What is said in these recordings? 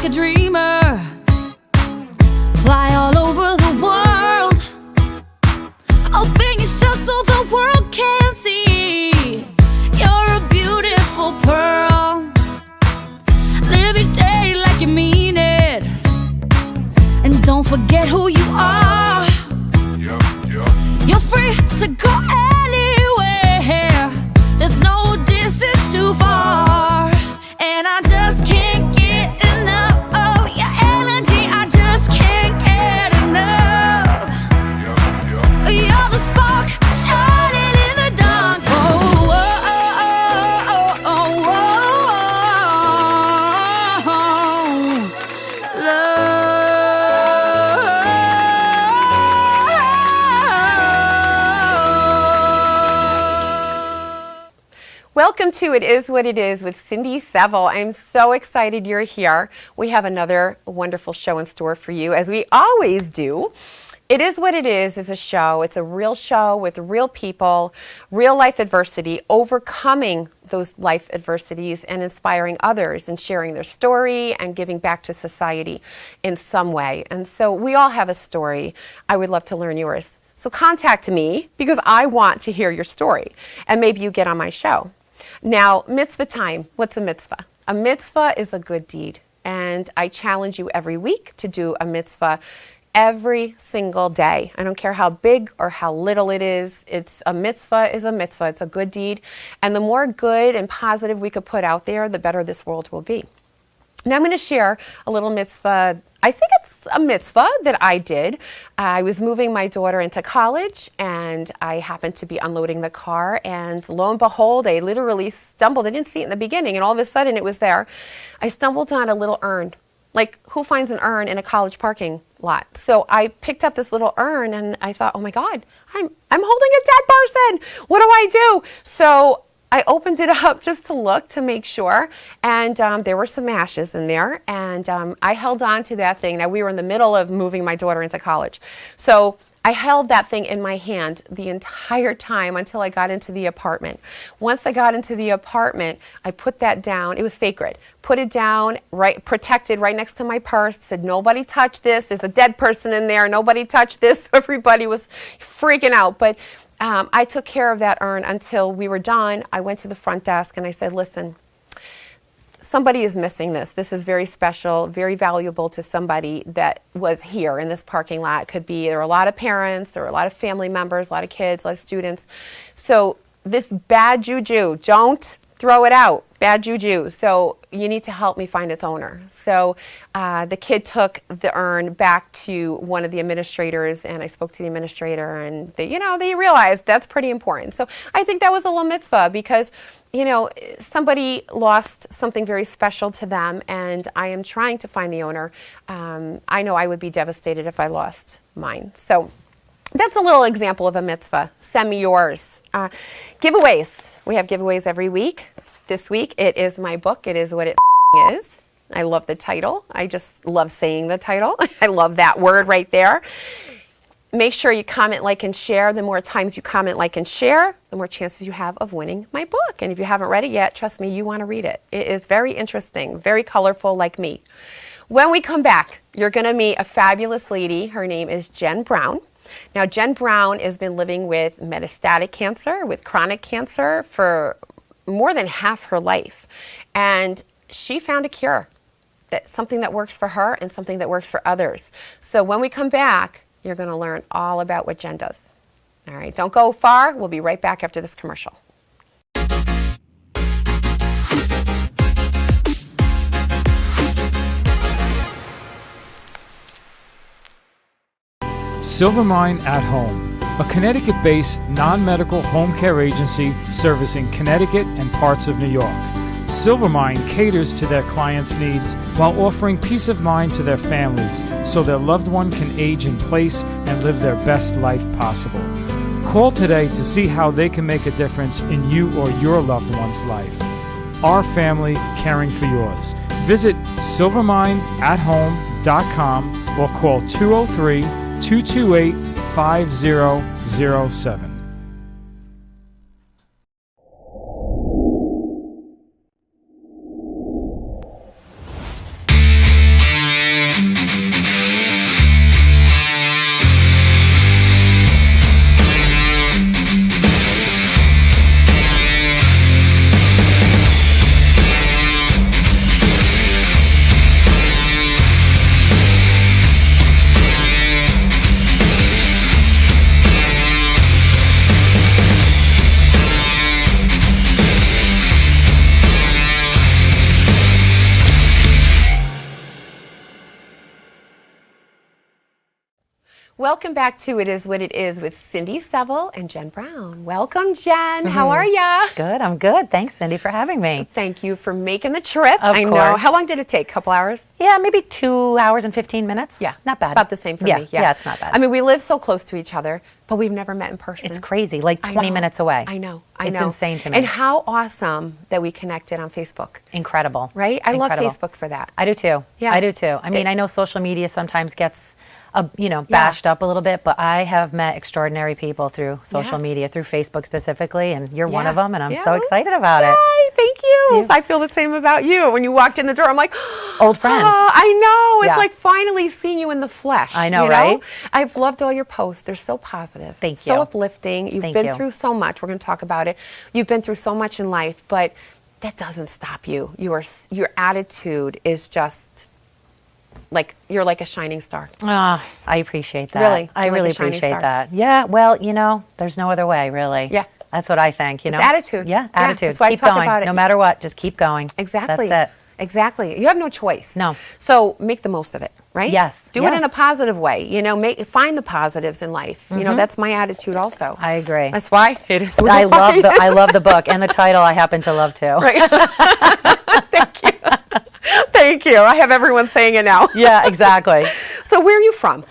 like a dreamer. Fly all over the world. Open your shut so the world can see. You're a beautiful pearl. Live your day like you mean it. And don't forget who you are. You're free to go anywhere. There's no distance too far. And I just can't get enough of your energy. I just can't get enough. You're the spark shining in the dark. Oh, oh, oh, oh, oh, oh, love. Welcome to It Is What It Is with Cindy Seville. I'm so excited you're here. We have another wonderful show in store for you, as we always do. It Is What It Is a show. It's a real show with real people, real life adversity, overcoming those life adversities and inspiring others and sharing their story and giving back to society in some way. And so we all have a story. I would love to learn yours. So contact me because I want to hear your story and maybe you get on my show. Now, mitzvah time. What's a mitzvah? A mitzvah is a good deed. And I challenge you every week to do a mitzvah every single day. I don't care how big or how little it is. It's a mitzvah is a mitzvah. It's a good deed. And the more good and positive we could put out there, the better this world will be. Now I'm going to share a little mitzvah. I think it's a mitzvah that I did. I was moving my daughter into college and I happened to be unloading the car, and lo and behold, I literally stumbled. I didn't see it in the beginning and all of a sudden it was there. I stumbled on a little urn. Like, who finds an urn in a college parking lot? So I picked up this little urn and I thought, oh my God, I'm holding a dead person. What do I do? So I opened it up just to look to make sure, and there were some ashes in there, and I held on to that thing. Now, we were in the middle of moving my daughter into college, so I held that thing in my hand the entire time until I got into the apartment. Once I got into the apartment, I put that down. It was sacred. Put it down, right, protected, right next to my purse. Said, nobody touch this. There's a dead person in there. Nobody touch this. Everybody was freaking out, but I took care of that urn until we were done. I went to the front desk and I said, listen, somebody is missing this. This is very special, very valuable to somebody that was here in this parking lot. It could be, there are a lot of parents, there are a lot of family members, a lot of kids, a lot of students. So this bad juju, don't throw it out. Bad juju. So you need to help me find its owner. So the kid took the urn back to one of the administrators, and I spoke to the administrator, and they realized that's pretty important. So I think that was a little mitzvah because, somebody lost something very special to them, and I am trying to find the owner. I know I would be devastated if I lost mine. So that's a little example of a mitzvah. Send me yours. Giveaways. We have giveaways every week. This week, it is my book, It Is What It Is. I love the title. I just love saying the title. I love that word right there. Make sure you comment, like, and share. The more times you comment, like, and share, the more chances you have of winning my book. And if you haven't read it yet, trust me, you want to read it. It is very interesting, very colorful like me. When we come back, you're going to meet a fabulous lady. Her name is Jen Brown. Now, Jen Brown has been living with metastatic cancer, with chronic cancer for more than half her life. And she found a cure, something that works for her and something that works for others. So when we come back, you're going to learn all about what Jen does. All right, don't go far. We'll be right back after this commercial. Silvermine at Home, a Connecticut-based non-medical home care agency servicing Connecticut and parts of New York. Silvermine caters to their clients' needs while offering peace of mind to their families so their loved one can age in place and live their best life possible. Call today to see how they can make a difference in you or your loved one's life. Our family caring for yours. Visit silvermineathome.com or call 203-228-5007. Welcome back to It Is What It Is with Cindy Seville and Jen Brown. Welcome, Jen. How are ya? Good. I'm good. Thanks, Cindy, for having me. Thank you for making the trip. Of I know. course. How long did it take? Couple hours? Yeah, maybe 2 hours and 15 minutes. Yeah. Not bad. About the same for me. Yeah, it's not bad. I mean, we live so close to each other, but we've never met in person. It's crazy. Like I 20 know. minutes away. I know. It's insane to me. And how awesome that we connected on Facebook. Incredible. Right? I Incredible. love Facebook for that. I do too. Yeah. I do too. I mean, I know social media sometimes gets, bashed up a little bit, but I have met extraordinary people through social Yes. media, through Facebook specifically, and you're one Yeah. of them, and I'm Yeah. so excited about it. Yay, thank you. I feel the same about you. When you walked in the door, I'm like, Old friends. Oh, I know. It's Yeah. like finally seeing you in the flesh. I know, you right? I've loved all your posts. They're so positive. Thank so you. uplifting. You've Thank been you. through so much. We're going to talk about it. You've been through so much in life, but that doesn't stop you. Your attitude is just like you're like a shining star. I appreciate that. Really? I You're like really a shining appreciate star. that. Yeah, well, there's no other way, really. Yeah. That's what I think, It's attitude. Yeah, Yeah, attitude. that's why I keep talk going. about it. No matter what, just keep going. Exactly. That's it. Exactly. You have no choice. No. So make the most of it, right? Yes, Do it in a yes. positive way. Find the positives in life. That's my attitude also. I agree. That's why it is. I love the book, and the title I happen to love too. Right. Thank you. Thank you. I have everyone saying it now. Yeah, exactly. So where are you from?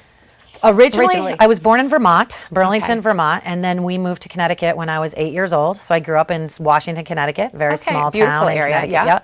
Originally, I was born in Vermont, Burlington, Okay. Vermont, and then we moved to Connecticut when I was 8 years old. So I grew up in Washington, Connecticut, very Okay, small beautiful town in area, Connecticut. yeah.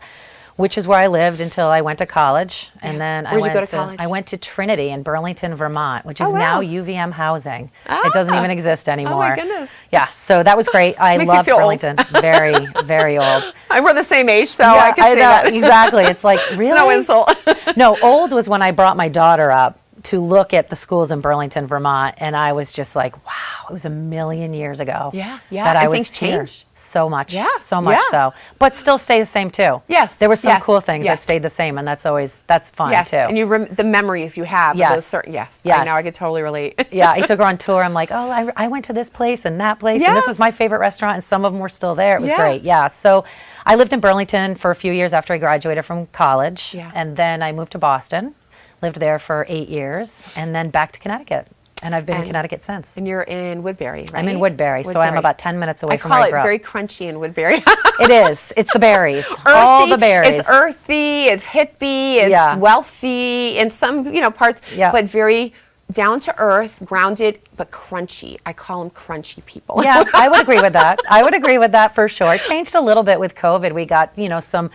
Which is where I lived until I went to college, and then Where'd you I go went to college? I went to Trinity in Burlington, Vermont, which is Oh, wow. now UVM housing. It doesn't even exist anymore. goodness. Yeah, so that was great. I Makes you love feel old. Burlington. Very, very old. We're the same age, so I can say that. Exactly. It's like, really? No insult. No, old was when I brought my daughter up to look at the schools in Burlington, Vermont, and I was just like, wow, it was a million years ago. Yeah, yeah, That I and was things here. change. So much. Yeah, So much yeah. so. But still stay the same too. Yes, There were some yes, cool things yes. that stayed the same, and that's fun Yes, too. and the memories you have. Yes. Of those certain, yes. I Yes. know. I could totally relate. Yeah, I took her on tour. I'm like, oh, I went to this place and that place, and Yes. this was my favorite restaurant, and some of them were still there. It was Yeah. great. Yeah. So I lived in Burlington for a few years after I graduated from college, Yeah. and then I moved to Boston, lived there for 8 years, and then back to Connecticut. And I've been in And- Connecticut since. And you're in Woodbury, right? I'm in Woodbury, so I'm about 10 minutes away I from call where I it grew up. very crunchy in Woodbury. It is. It's the berries. All the berries. It's earthy, it's hippie, it's Yeah. wealthy in some, parts, Yeah. but very down to earth, grounded, but crunchy. I call them crunchy people. Yeah, I would agree with that. I would agree with that for sure. It changed a little bit with COVID. We got, some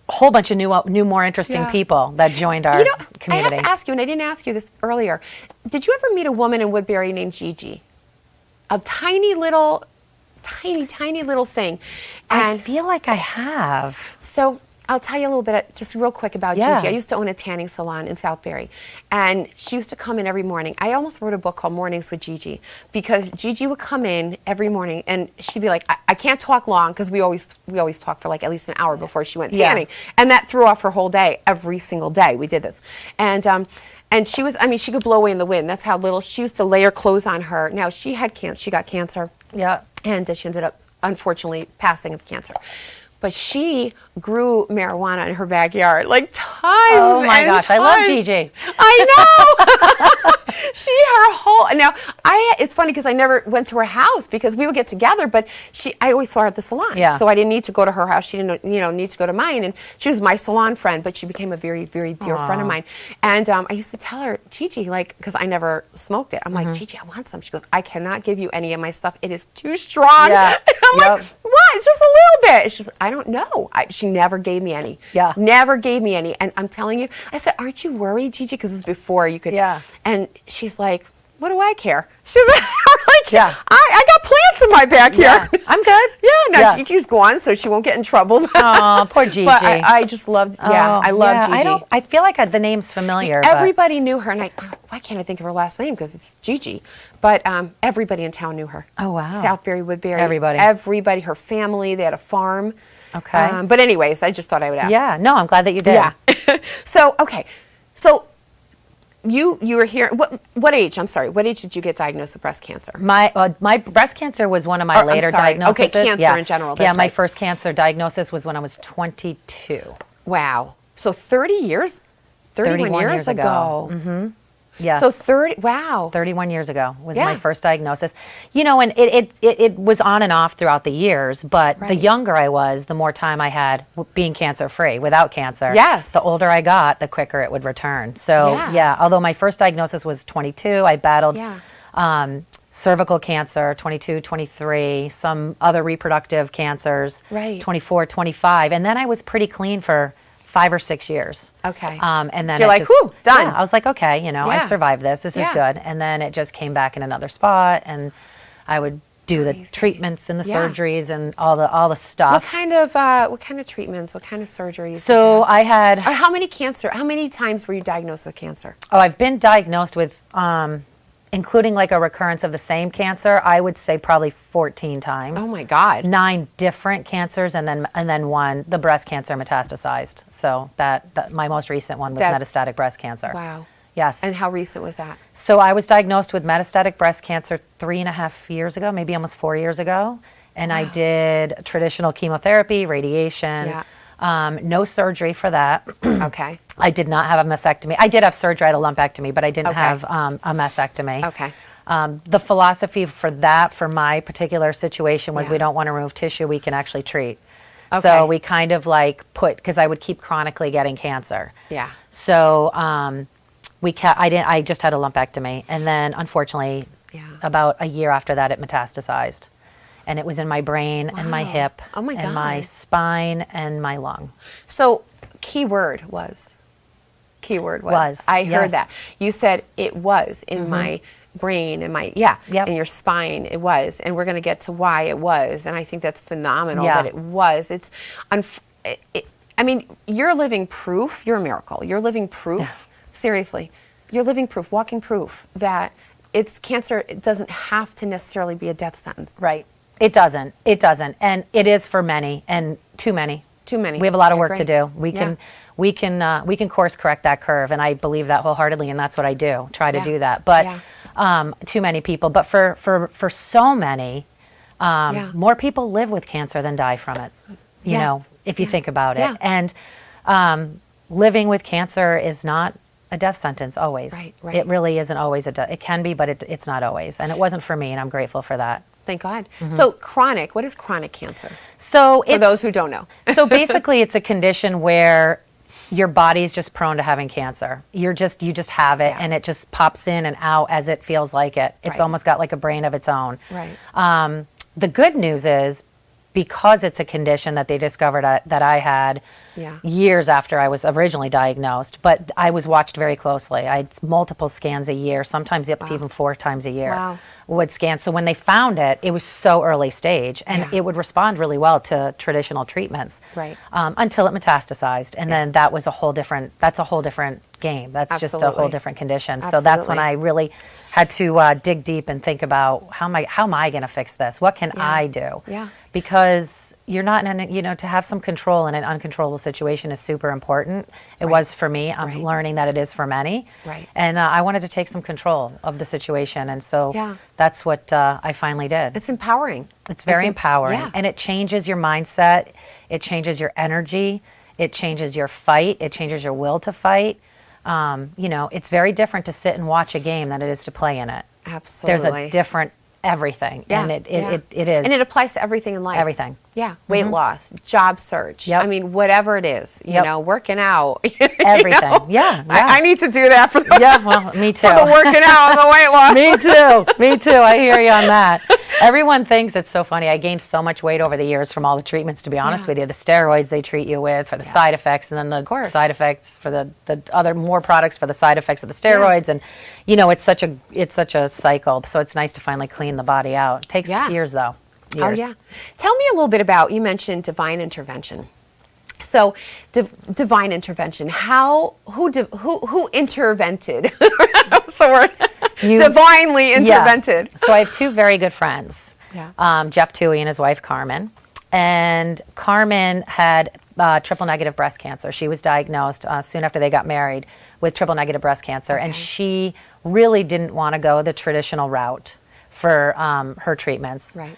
whole bunch of new, more interesting Yeah. people that joined our community. I have to ask you, and I didn't ask you this earlier. Did you ever meet a woman in Woodbury named Gigi? A tiny little thing. I And feel like I have. so I'll tell you a little bit, just real quick about Yeah. Gigi. I used to own a tanning salon in Southbury, and she used to come in every morning. I almost wrote a book called Mornings with Gigi, because Gigi would come in every morning, and she'd be like, I can't talk long, because we always talk for like at least an hour before she went Yeah. tanning, and that threw off her whole day. Every single day we did this, and she was, she could blow away in the wind. That's how little she used to layer clothes on her. Now she had cancer. She got cancer. Yeah. And she ended up, unfortunately, passing of cancer. But she grew marijuana in her backyard, like tons. Oh my and gosh, I love tons. Gigi. I know. Her whole, now, it's funny because I never went to her house because we would get together, but I always saw her at the salon. Yeah. So I didn't need to go to her house. She didn't, need to go to mine. And she was my salon friend, but she became a very, very dear friend of mine. And I used to tell her, Gigi, because I never smoked it. I'm like, Gigi, I want some. She goes, I cannot give you any of my stuff. It is too strong. Yeah. And I'm Yep. like, what? It's just a little bit. She's like, I don't know. She never gave me any. Yeah. Never gave me any. And I'm telling you, I said, aren't you worried, Gigi? Because it's before you could. Yeah. And she's like, what do I care? She's like, Yeah. I got plants in my backyard. Yeah. I'm good. Yeah, no, Yeah. Gigi's gone, so she won't get in trouble. Oh, poor Gigi. But I just loved, I love yeah, Gigi. I feel like the name's familiar. but- Everybody knew her, and why can't I think of her last name? Because it's Gigi. But everybody in town knew her. Oh, wow. Southbury, Woodbury. Everybody. Her family, they had a farm. Okay. But anyways, I just thought I would ask. Yeah, no, I'm glad that you did. Yeah. So, okay. So, you were here, what age? I'm sorry. What age did you get diagnosed with breast cancer? My breast cancer was one of my Or, I'm later sorry. diagnoses. Okay, cancer in general, Yeah, that's my right. first cancer diagnosis was when I was 22. Wow. So 30 years? 31 years ago. Mm-hmm. Yes. So 30, wow. 31 years ago was Yeah. my first diagnosis. You know, and it was on and off throughout the years, but the Right. younger I was, the more time I had being cancer-free, without cancer. Yes. The older I got, the quicker it would return. So, Yeah. although my first diagnosis was 22, I battled Yeah. cervical cancer, 22, 23, some other reproductive cancers, Right. 24, 25, and then I was pretty clean for 5 or 6 years. Okay. And then You're it like, just, whew, done. Yeah, I was like, okay, you know, Yeah. I survived this. This Yeah. is good. And then it just came back in another spot, and I would do the Crazy. treatments and the Yeah. surgeries and all the stuff. What kind of treatments? What kind of surgeries? So I had, How many times were you diagnosed with cancer? I've been diagnosed with, including like a recurrence of the same cancer, I would say probably 14 times. Oh my God. 9 different cancers, and then one, the breast cancer metastasized. So that my most recent one was That's- metastatic breast cancer. Wow. Yes. And how recent was that? So I was diagnosed with metastatic breast cancer 3.5 years ago, maybe almost 4 years ago. And I did traditional chemotherapy, radiation, no surgery for that. Okay. I did not have a mastectomy. I did have surgery, I had a lumpectomy, but I didn't Okay. have a mastectomy. Okay. The philosophy for that, for my particular situation, was Yeah. we don't want to remove tissue, we can actually treat. Okay. So we kind of like because I would keep chronically getting cancer. Yeah. So I just had a lumpectomy, and then unfortunately, Yeah. about a year after that, it metastasized, and it was in my brain and my Wow. hip, Oh my and my God. spine and my lung. So keyword was. Was, I heard yes. that. You said it was in my brain and my Yep. in your spine. It was, and we're going to get to why it was. And I think that's phenomenal Yeah. that it was. It's, I mean, you're living proof. You're a miracle. You're living proof. Yeah. Seriously, you're living proof, walking proof that it's cancer. It doesn't have to necessarily be a death sentence. Right. It doesn't. And it is for many, and too many. Too many. We have a lot of I work to agree. do. We can course correct that curve, and I believe that wholeheartedly, and that's what I do. Try to Yeah. do that. But Yeah. too many people. But for so many, Yeah. more people live with cancer than die from it. You Yeah. know, if you think about it. Yeah. And living with cancer is not a death sentence always. Right, right. It really isn't always a death. It can be, but it's not always. And it wasn't for me, and I'm grateful for that. Thank God. So chronic. What is chronic cancer? So For those who don't know. So basically, it's a condition where your body's just prone to having cancer. You just have it, Yeah. and it just pops in and out as it feels like it. It's Right. almost got like a brain of its own. Right. The good news is, because it's a condition that they discovered that I had Yeah. years after I was originally diagnosed, but I was watched very closely. I had multiple scans a year, sometimes up to even 4 times a year. Wow. Would scan. So when they found it, it was so early stage, and Yeah. it would respond really well to traditional treatments. Right. Until it metastasized, and then that's a whole different game. That's just a Absolutely. whole different condition. So that's when Absolutely. I really had to dig deep and think about how am I going to fix this? What can I do? Yeah. Because you're not to have some control in an uncontrollable situation is super important. It was for me. I'm Right. learning that it is for many. Right. And I wanted to take some control of the situation, and so Yeah. that's what I finally did. It's empowering. It's very em- empowering, yeah. and it changes your mindset. It changes your energy. It changes your fight. It changes your will to fight. It's very different to sit and watch a game than it is to play in it. Absolutely. There's a different everything, Yeah, and it yeah. is And it applies to everything in life. everything. Yeah. Weight loss, job search. Yep. I mean, whatever it is, you Yep. know, working out. Everything. Yeah, I need to do that for the, Yeah, well, me too. for the working out and the weight loss. Me too. Me too. I hear you on that. Everyone thinks it's so funny. I gained so much weight over the years from all the treatments, to be honest Yeah. with you. The steroids they treat you with for the side effects, and then the course. side effects for the other more products for the side effects of the steroids. And, it's such a cycle. So it's nice to finally clean the body out. It takes Yeah. years, though. Oh, Years. yeah. Tell me a little bit about, you mentioned divine intervention. So, divine intervention. Who intervented? What's the word? Divinely intervented. So I have 2 very good friends, Yeah. Jeff Toohey and his wife Carmen. And Carmen had triple negative breast cancer. She was diagnosed soon after they got married with triple negative breast cancer, and she really didn't want to go the traditional route for her treatments. Right.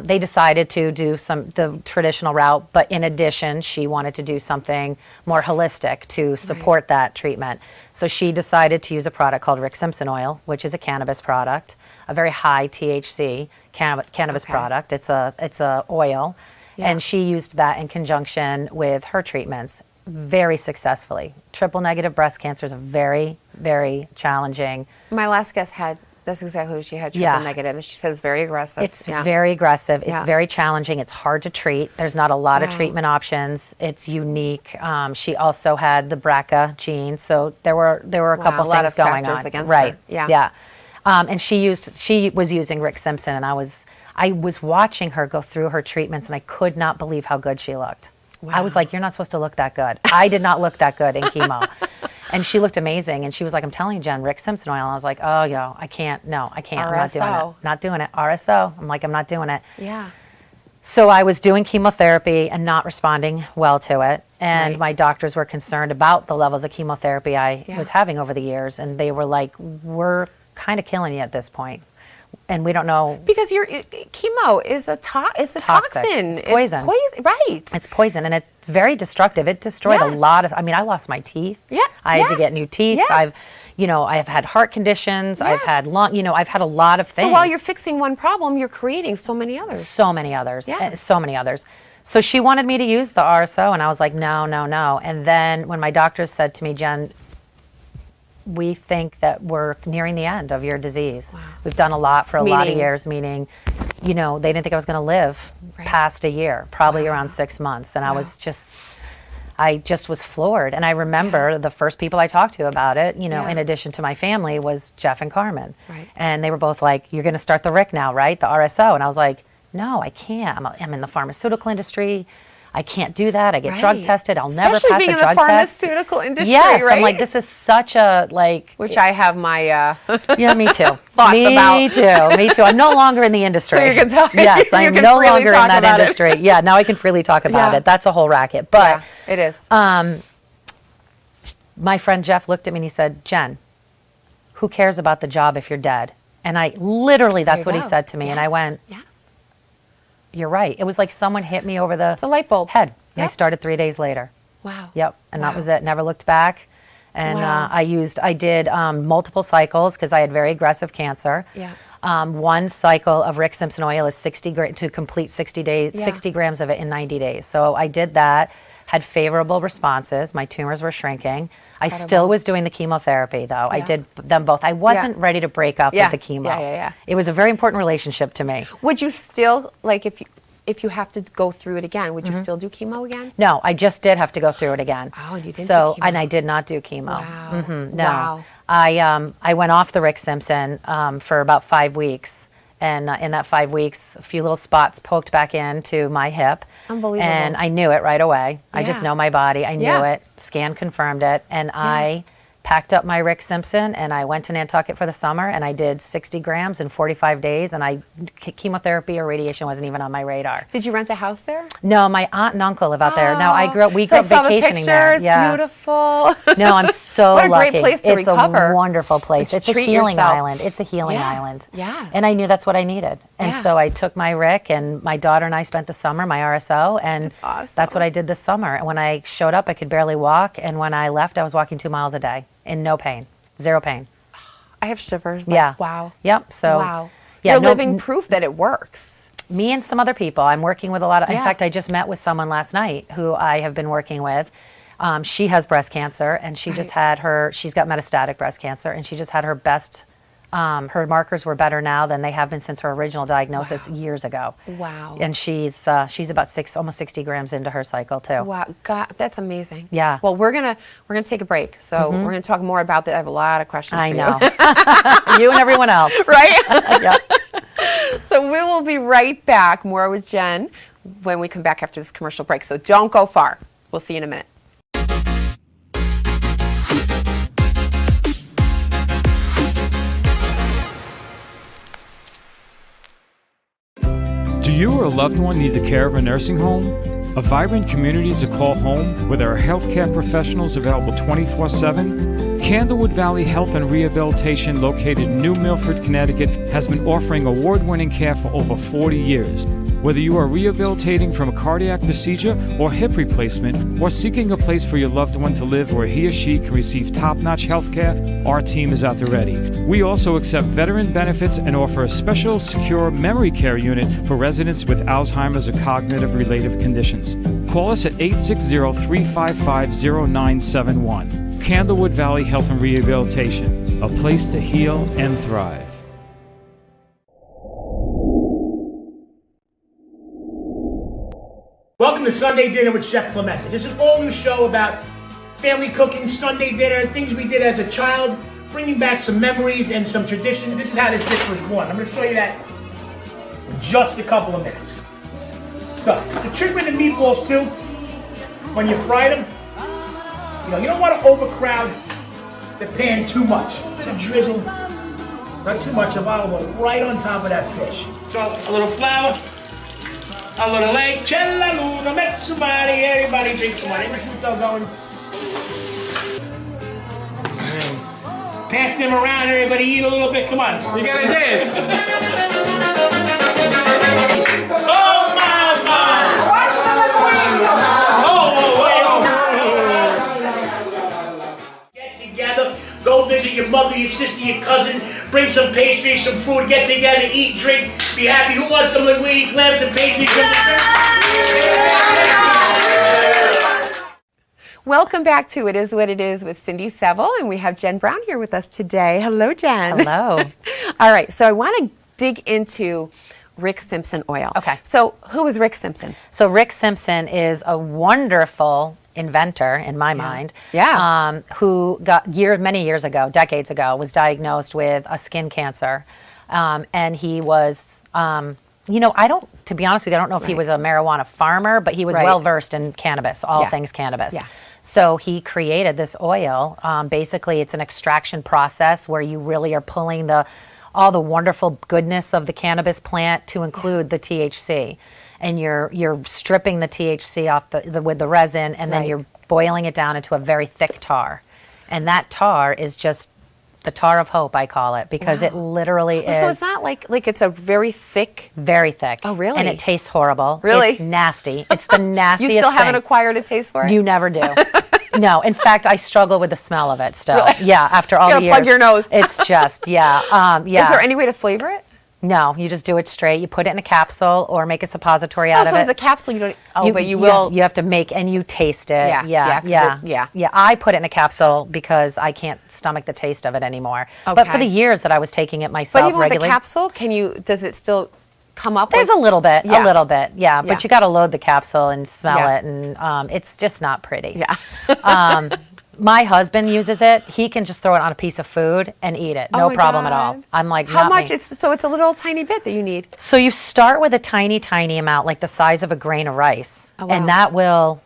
They decided to do the traditional route, but in addition, she wanted to do something more holistic to support that treatment. So she decided to use a product called Rick Simpson oil, which is a cannabis product, a very high THC cannabis product. It's a oil, and she used that in conjunction with her treatments very successfully. Triple negative breast cancer is a very, very challenging. My last guest that's exactly what she had, triple negative, and she says very aggressive. It's very aggressive. It's very challenging. It's hard to treat. There's not a lot of treatment options. It's unique. She also had the BRCA gene, so there were a couple things going on. Against her. Yeah. And she was using Rick Simpson, and I was watching her go through her treatments, and I could not believe how good she looked. Wow. I was like, you're not supposed to look that good. I did not look that good in chemo. And she looked amazing. And she was like, I'm telling you, Jen, Rick Simpson oil. And I was like, oh, yo, I can't. No, I can't. RSO. I'm not doing it. Not doing it. RSO. I'm like, I'm not doing it. Yeah. So I was doing chemotherapy and not responding well to it. And my doctors were concerned about the levels of chemotherapy I was having over the years. And they were like, we're kind of killing you at this point. And we don't know, because your chemo is a toxin. It's poison. Right. It's poison, and it's very destructive. It destroyed a lot of. I mean, I lost my teeth. Yeah. I had to get new teeth. Yes. I've had heart conditions. I've had I've had a lot of things. So while you're fixing one problem, you're creating so many others. So many others. Yes. So many others. So she wanted me to use the RSO, and I was like, no, no, no. And then when my doctors said to me, Jen, we think that we're nearing the end of your disease. Wow. We've done a lot for a lot of years, meaning, they didn't think I was going to live past a year, probably around 6 months. And I just was floored. And I remember the first people I talked to about it, in addition to my family, was Jeff and Carmen. Right. And they were both like, you're going to start the RIC now, right? The RSO. And I was like, no, I can't. I'm in the pharmaceutical industry. I can't do that. I get drug tested. I'll never pass a drug test. Especially being in the pharmaceutical industry, yes, right? I'm like, this is such a, Which I have my... yeah, me too. Thoughts about. Me too. I'm no longer in the industry. So you can tell. Yes, I'm no longer in that industry. Yeah, now I can freely talk about it. That's a whole racket. But it is. My friend Jeff looked at me and he said, Jen, who cares about the job if you're dead? And I literally, that's what he said to me. And I went... You're right. It was like someone hit me over the light bulb head. And I started 3 days later. Wow. Yep. And that was it. Never looked back. And I did multiple cycles because I had very aggressive cancer. Yeah. One cycle of Rick Simpson oil is 60 to complete 60 days, 60 grams of it in 90 days. So I did that, had favorable responses. My tumors were shrinking. I still was doing the chemotherapy, though. I did them both. I wasn't ready to break up with the chemo. Yeah. It was a very important relationship to me. Would you still, if you have to go through it again, would you still do chemo again? No, I just did have to go through it again. Oh, you didn't do chemo. and I did not do chemo. Wow. Mm-hmm, no. Wow. I went off the Rick Simpson for about 5 weeks. And in that 5 weeks, a few little spots poked back into my hip. Unbelievable. And I knew it right away. I just know my body. I knew it. Scan confirmed it. And I packed up my Rick Simpson and I went to Nantucket for the summer and I did 60 grams in 45 days. And chemotherapy or radiation wasn't even on my radar. Did you rent a house there? No, my aunt and uncle live out there. Now we grew up vacationing the there. Yeah, beautiful. No, I'm so what a lucky. Great place to recover. It's a wonderful place. It's a healing island. It's a healing island. Yeah. And I knew that's what I needed. And so I took my Rick and my daughter and I spent the summer, my RSO, and that's what I did this summer. And when I showed up, I could barely walk. And when I left, I was walking 2 miles a day in no pain, 0 pain. I have shivers. Wow. Yep. So. Wow. Yeah, You're living proof that it works. Me and some other people. I'm working with a lot of. In fact, I just met with someone last night who I have been working with. She has breast cancer, and she just had she's got metastatic breast cancer, and she just had her best. Her markers were better now than they have been since her original diagnosis years ago. Wow. And she's about almost 60 grams into her cycle too. Wow, God, that's amazing. Yeah. Well, we're gonna take a break, so we're gonna talk more about that. I have a lot of questions. I know. You and everyone else, right? Yeah. So we will be right back. More with Jen when we come back after this commercial break. So don't go far. We'll see you in a minute. Do you or a loved one need the care of a nursing home? A vibrant community to call home with our healthcare professionals available 24/7? Candlewood Valley Health and Rehabilitation, located in New Milford, Connecticut, has been offering award-winning care for over 40 years. Whether you are rehabilitating from a cardiac procedure or hip replacement, or seeking a place for your loved one to live where he or she can receive top-notch health care, our team is at the ready. We also accept veteran benefits and offer a special secure memory care unit for residents with Alzheimer's or cognitive-related conditions. Call us at 860-355-0971. Candlewood Valley Health and Rehabilitation, a place to heal and thrive. Welcome to Sunday Dinner with Chef Clemente. This is an all-new show about family cooking, Sunday dinner, things we did as a child, bringing back some memories and some tradition. This is how this dish was born. I'm going to show you that in just a couple of minutes. So, the trick with the meatballs too, when you fry them, you don't want to overcrowd the pan too much. To drizzle, not too much of olive oil, right on top of that fish. So, a little flour. A little egg, Cella Luna, met somebody, everybody drink some wine. Everybody keep going. Pass them around, everybody eat a little bit, come on. You gotta dance. Oh my God! Get together, go visit your mother, your sister, your cousin, bring some pastries, some food, get together, eat, drink, be happy. Who wants some linguine, clams, and pastries? Welcome back to It Is What It Is with Cindy Seville, and we have Jen Brown here with us today. Hello, Jen. Hello. All right, so I want to dig into Rick Simpson oil. Okay. So who is Rick Simpson? So Rick Simpson is a wonderful inventor, in my mind, who got many years ago, decades ago, was diagnosed with a skin cancer. And he was, to be honest with you, I don't know if he was a marijuana farmer, but he was well-versed in cannabis, all things cannabis. Yeah. So he created this oil. Basically, it's an extraction process where you really are pulling all the wonderful goodness of the cannabis plant to include the THC. And you're stripping the THC off with the resin, and then you're boiling it down into a very thick tar. And that tar is just the tar of hope, I call it, because it literally is. So it's not like it's a very thick? Very thick. Oh, really? And it tastes horrible. Really? It's nasty. It's the nastiest You still haven't thing. acquired a taste for it? You never do. No, in fact, I struggle with the smell of it still. Really? Yeah, after all the years. Plug your nose. It's just, yeah. Is there any way to flavor it? No, you just do it straight. You put it in a capsule or make a suppository out of it. So it's a capsule. You don't. But you will. You have to make and you taste it. Yeah. I put it in a capsule because I can't stomach the taste of it anymore. Okay. But for the years that I was taking it myself, but even regularly, with the capsule, does it still come up? There's a little bit, yeah. But you got to load the capsule and smell it, and it's just not pretty. Yeah. My husband uses it. He can just throw it on a piece of food and eat it. No problem at all. I'm like, how much? So it's a little tiny bit that you need. So you start with a tiny, tiny amount, like the size of a grain of rice. Oh, wow. And that will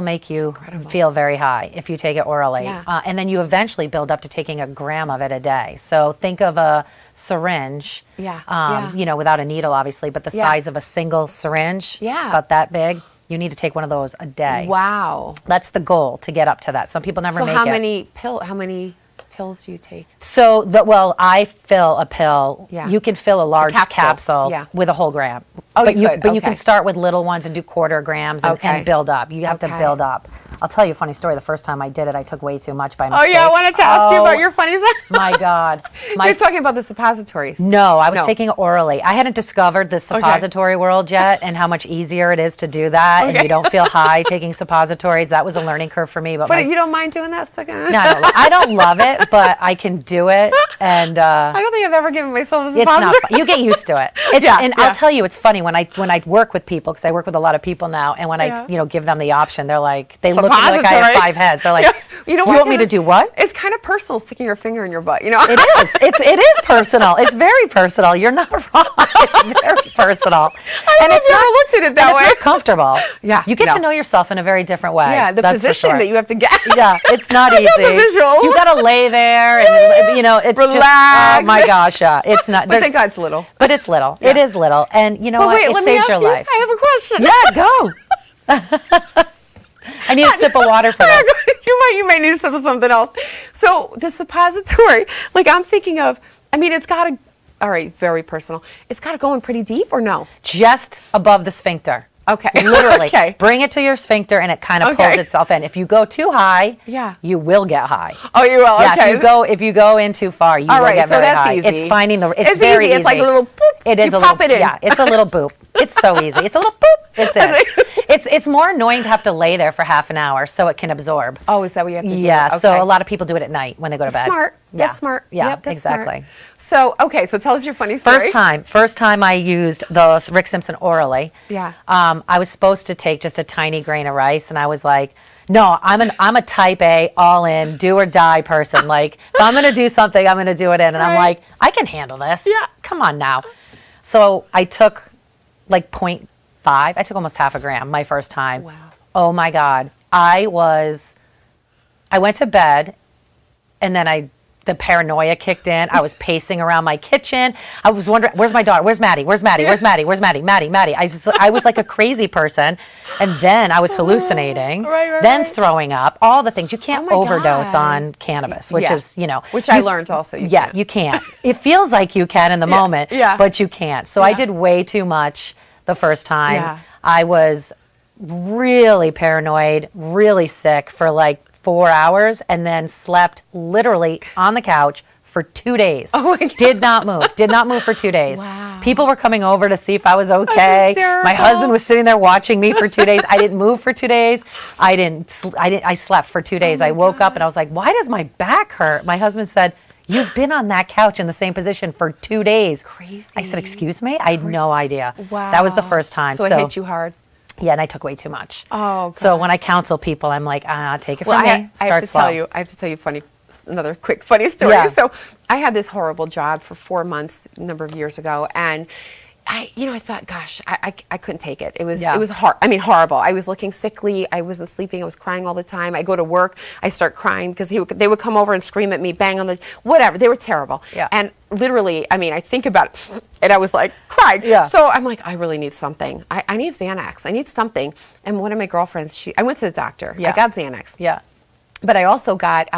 make you feel very high if you take it orally. Yeah. And then you eventually build up to taking a gram of it a day. So think of a syringe, without a needle, obviously, but the size of a single syringe, about that big. You need to take one of those a day. Wow. That's the goal, to get up to that. Some people never make it. How many pills do you take? So, I fill a pill. Yeah. You can fill a large capsule with a whole gram. Oh, but you can start with little ones and do quarter grams and build up. You have to build up. I'll tell you a funny story. The first time I did it, I took way too much by mistake. Oh, yeah, I wanted to ask you about your funny story. My God. You're talking about the suppositories. No, I was taking it orally. I hadn't discovered the suppository world yet and how much easier it is to do that, and you don't feel high taking suppositories. That was a learning curve for me. But you don't mind doing that? No, I don't love it, but I can do it. And I don't think I've ever given myself a suppository. It's not. You get used to it. I'll tell you, it's funny when I work with people, because I work with a lot of people now, and when I give them the option, they're like, they look at me like I have 5 heads. They're like, you want me to do what? It's kind of personal sticking your finger in your butt, It is. It is personal. It's very personal. You're not wrong. It's very personal. I never looked at it that way. It's not comfortable. Yeah. You get to know yourself in a very different way. Yeah, the position that you have to get. Yeah, it's not easy. You got to lay there and it's relax. Just, oh my gosh, yeah. It's not. But thank God it's little. But it's little. Yeah. It is little, and you know what? It saves your life. I have a question. Yeah, go. I need a sip of water for this. You might need some of something else. So the suppository, like I'm thinking of, I mean, it's got to, all right, very personal. It's got to go in pretty deep or no? Just above the sphincter. Okay. Literally. Okay. Bring it to your sphincter and it kind of pulls itself in. If you go too high, Yeah. you will get high. Oh, you will. Yeah, Okay. if you go in too far, you All will right, get so very that's high. easy. It's finding the. It's very easy. It's like a little boop. It is You a pop little. it in. Yeah, it's a little boop. It's so easy. It's a little boop. It's in. It's more annoying to have to lay there for half an hour so it can absorb. Oh, is that what you have to do? Yeah. Okay. So a lot of people do it at night when they go to bed. Smart. Yeah. That's smart. Yeah. Yep, that's exactly. smart. So, okay, so tell us your funny story. First time I used the Rick Simpson orally. Yeah. I was supposed to take just a tiny grain of rice, and I was like, no, I'm a type A, all in, do or die person. Like, if I'm gonna do something, I'm gonna do it in. And I'm Right. like, I can handle this. Yeah. Come on now. So I took like 0.5. I took almost half a gram my first time. Wow. Oh my God. I went to bed, and then the paranoia kicked in. I was pacing around my kitchen. I was wondering, where's my daughter? Where's Maddie? Where's Maddie? Where's Maddie? Where's Maddie? Maddie. I was like a crazy person. And then I was hallucinating, Right, then right. throwing up, all the things. You can't Oh my overdose God. on cannabis, which Yeah. is, Which I learned also. yeah, you can't. It feels like you can in the moment, yeah. but you can't. So I Yeah. did way too much the first time. Yeah. I was really paranoid, really sick for like 4 hours, and then slept literally on the couch for 2 days. Oh my God. Did not move for 2 days. Wow. People were coming over to see if I was okay. hysterical. My husband was sitting there watching me for 2 days. I didn't move for 2 days. I slept for 2 days. I woke up and I was like, why does my back hurt? My husband said, you've been on that couch in the same position for 2 days. Crazy. I said, excuse me? I had no idea. Wow. That was the first time. So it hit you hard. Yeah, and I took way too much. Oh, So God. when I counsel people, I'm like, take it from Well, me. I have Start to slow. I have to tell you another quick funny story. Yeah. So I had this horrible job for 4 months a number of years ago, and I thought, gosh, I couldn't take it. It was hard. I mean, horrible. I was looking sickly. I wasn't sleeping. I was crying all the time. I go to work. I start crying because they would come over and scream at me, bang on the whatever. They were terrible. Yeah. And literally, I mean, I think about it, and I was like crying. Yeah. So I'm like, I really need something. I need Xanax. I need something. And one of my girlfriends, I went to the doctor. Yeah. I got Xanax. Yeah. But I also got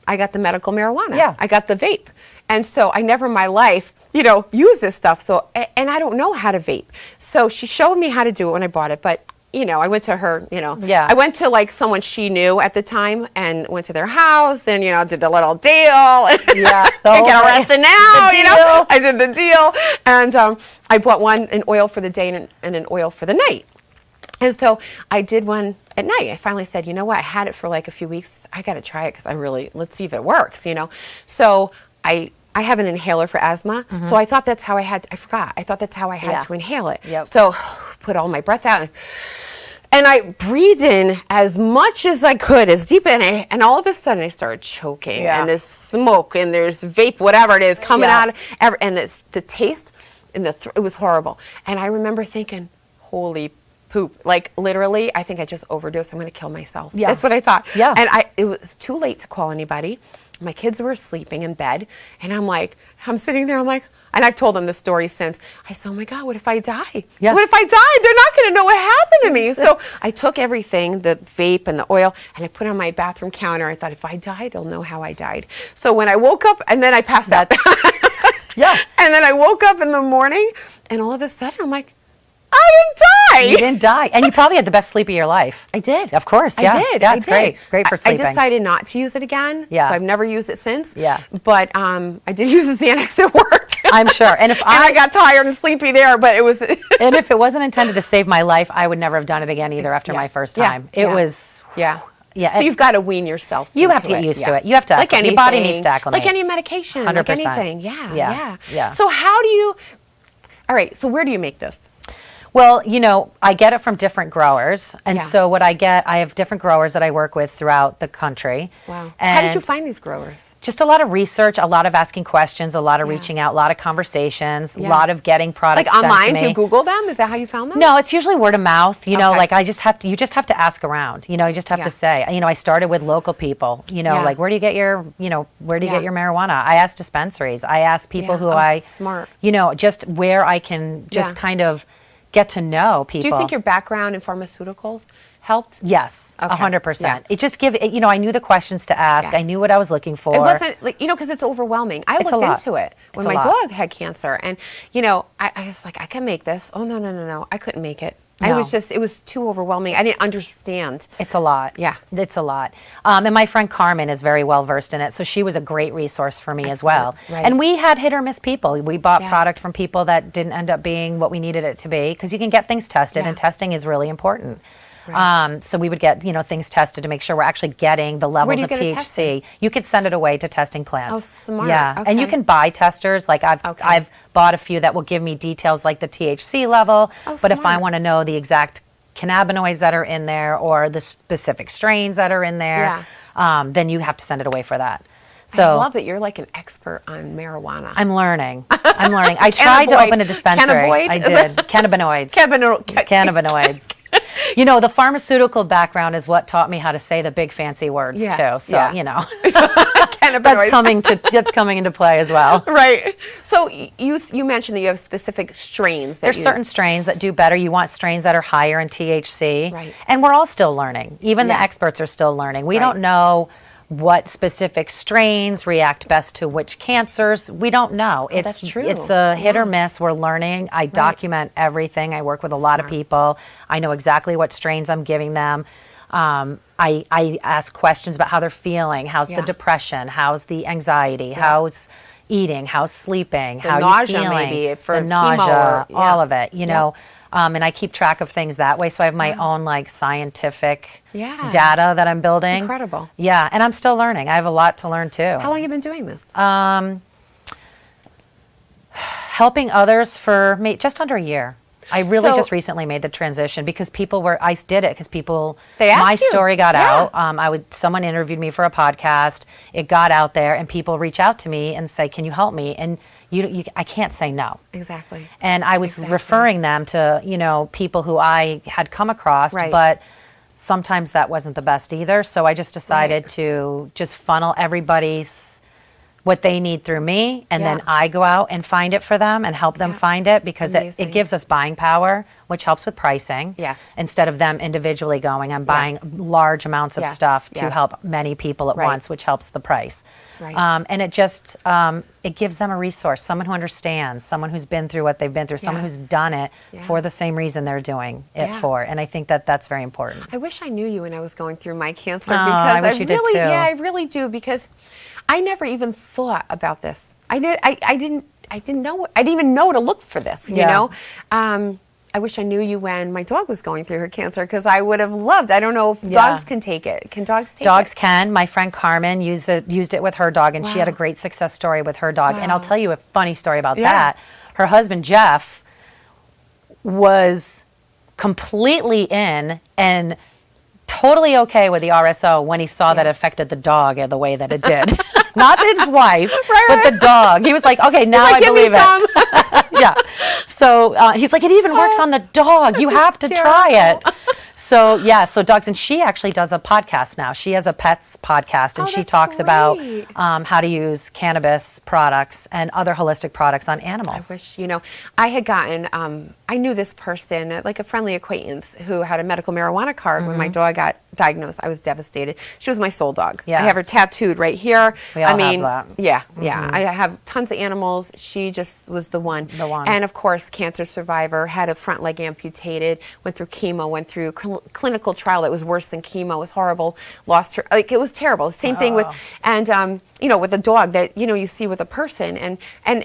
I got the medical marijuana. Yeah. I got the vape. And so I never in my life, use this stuff. So and I don't know how to vape. So she showed me how to do it when I bought it, but I went to her, Yeah. I went to like someone she knew at the time and went to their house and, did the little deal. And Yeah. I get arrested now, The deal. I did the deal. And I bought an oil for the day and an oil for the night. And so I did one at night. I finally said, you know what? I had it for like a few weeks. I got to try it because let's see if it works, So I have an inhaler for asthma. So I thought that's how I forgot. I thought that's how I had Yeah. to inhale it. Yep. So put all my breath out. And I breathed in as much as I could, as deep in it, and all of a sudden I started choking. Yeah. And there's smoke and there's vape, whatever it is, coming Yeah. out. And the taste, and it was horrible. And I remember thinking, holy poop. Like literally, I think I just overdosed. I'm going to kill myself. Yeah. That's what I thought. Yeah. And it was too late to call anybody. My kids were sleeping in bed. And I'm sitting there, and I've told them the story since. I said, oh my God, what if I die? Yeah. What if I die? They're not going to know what happened to me. So I took everything, the vape and the oil, and I put it on my bathroom counter. I thought, if I die, they'll know how I died. So when I woke up, and then I passed out. Yeah. And then I woke up in the morning, and all of a sudden, I'm like, I didn't die. You didn't die. And you probably had the best sleep of your life. I did. Of course, yeah. I did. Yeah, I it's did. great. Great for sleeping. I decided not to use it again. Yeah. So I've never used it since. Yeah. But I did use the Xanax at work. I'm sure. And if I got tired and sleepy there, but it was. and if it wasn't intended to save my life, I would never have done it again either after my first Yeah. time. It Yeah. was. Yeah. Yeah. So you've got to wean yourself. You have into to get used Yeah. to it. You have to. Like anything. Your body needs to acclimate. Like any medication. 100%. Like anything. Yeah. Yeah. Yeah. Yeah. So how do you? All right. So where do you make this? Well, I get it from different growers. And Yeah. so what I have different growers that I work with throughout the country. Wow. And How did you find these growers? just a lot of research, a lot of asking questions, a lot of reaching out, a lot of conversations, a Yeah. lot of getting products Like sent to online? me. Do you Google them? Is that how you found them? No, it's usually word of mouth. Okay. Like you just have to ask around. You just have Yeah. to say. I started with local people. Yeah. Like where do you get your Yeah. get your marijuana? I asked dispensaries. I asked people Yeah. who Oh, I smart. just where I can just Yeah. kind of get to know people. Do you think your background in pharmaceuticals helped? Yes, Okay. 100%. Yeah. It just I knew the questions to ask. Yeah. I knew what I was looking for. It wasn't like, because it's overwhelming. I It's a looked lot. into it when It's a my lot. dog had cancer, and I was like, I can make this. Oh no, I couldn't make it. No. It was too overwhelming. I didn't understand. It's a lot. Yeah. It's a lot. And my friend Carmen is very well versed in it, so she was a great resource for me as well. Right. And we had hit or miss people. We bought Yeah. product from people that didn't end up being what we needed it to be, because you can get things tested, Yeah. and testing is really important. Right. So we would get things tested to make sure we're actually getting the levels do you of get it THC. tested? You could send it away to testing plants. Oh, smart. Yeah, and you Okay. can buy testers. Like I've bought a few that will give me details like the THC level. Oh, but if I smart. want to know the exact cannabinoids that are in there or the specific strains that are in there, then you have to send it away for that. So I love that you're like an expert on marijuana. I'm learning. I tried to Cannabinoid. open a dispensary. Cannabinoid? I did. Cannabinoids. Cannabinoids. The pharmaceutical background is what taught me how to say the big fancy words too. So, Cannabinoids. that's coming into play as well. Right. So you mentioned that you have specific strains. There's certain strains that do better. You want strains that are higher in THC. Right. And we're all still learning. Even the Yeah. experts are still learning. We Right. don't know what specific strains react best to which cancers. We don't know. that's true. It's a hit or miss. We're learning. I document everything. I work with a lot of people. I know exactly what strains I'm giving them. I ask questions about how they're feeling. How's the depression? How's the anxiety? How's eating? How's sleeping? How nausea, are you feeling? maybe, for the chemo nausea, or- all of it, and I keep track of things that way. So I have my own scientific Yeah. data that I'm building. Incredible. Yeah, and I'm still learning. I have a lot to learn too. How long have you been doing this? Helping others for just under a year. I really So- just recently made the transition because I did it because people, They asked my you. story got Yeah. out. Someone interviewed me for a podcast. It got out there and people reach out to me and say, can you help me? And I can't say no. Exactly. And I was referring them to, people who I had come across, Right. but sometimes that wasn't the best either. So I just decided to just funnel everybody's what they need through me, and then Yeah. I go out and find it for them and help them find it, because it Amazing. gives us buying power, which helps with pricing. Yes. Instead of them individually going, I'm buying large amounts of Yes. stuff to Yes. help many people at Right. once, which helps the price. Right. And it just, it gives them a resource, someone who understands, someone who's been through what they've been through, someone Yes. who's done it Yeah. for the same reason they're doing it Yeah. for. And I think that that's very important. I wish I knew you when I was going through my cancer, Oh, because I wish you did really, too. yeah, I really do, because I never even thought about this. I didn't even know to look for this. Yeah. I wish I knew you when my dog was going through her cancer, because I would have loved. I don't know if Yeah. dogs can take it. Can dogs take Dogs it? can. My friend Carmen used it with her dog, and she had a Wow. great success story with her dog. And I'll Wow. tell you a funny story about Yeah. that. Her husband, Jeff, was completely in and totally okay with the RSO when he saw that it affected the dog the way that it did. Not his wife, but the dog. He was like, okay, now I "Give me believe it. some." Yeah. So he's like, it even works on the dog. You have to try terrible. it. So yeah, so dogs, and she actually does a podcast now. She has a pets podcast, and Oh, she that's talks about great. how to use cannabis products and other holistic products on animals. I wish, I had gotten, I knew this person, like a friendly acquaintance, who had a medical marijuana card when my dog got diagnosed. I was devastated. She was my soul dog. Yeah. I have her tattooed right here. We all I mean, have that. yeah. I have tons of animals. She just was the one. The one. And of course, cancer survivor, had a front leg amputated, went through chemo, went through clinical trial that was worse than chemo. It was horrible. Lost her, it was terrible. Same thing with, and with the dog that you see with a person, and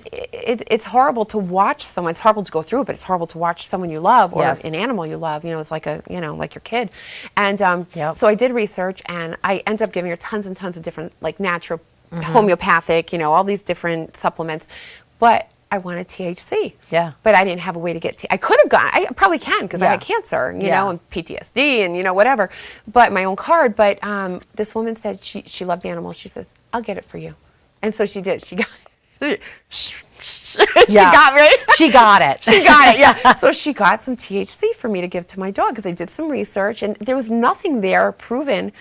it's horrible to watch someone. It's horrible to go through, but it's horrible to watch someone you love or Yes. an animal you love. It's like like your kid. And Yep. so I did research, and I ended up giving her tons and tons of different, like, natural, homeopathic, all these different supplements, but I wanted THC. Yeah. But I didn't have a way to get I could have gone. I probably can, because I Yeah. had cancer, Yeah. and PTSD and whatever. But my own card. But this woman said she loved animals. She says, "I'll get it for you," and so she did. She got. She got me. She got it. She got it. Yeah. So she got some THC for me to give to my dog, because I did some research, and there was nothing there proven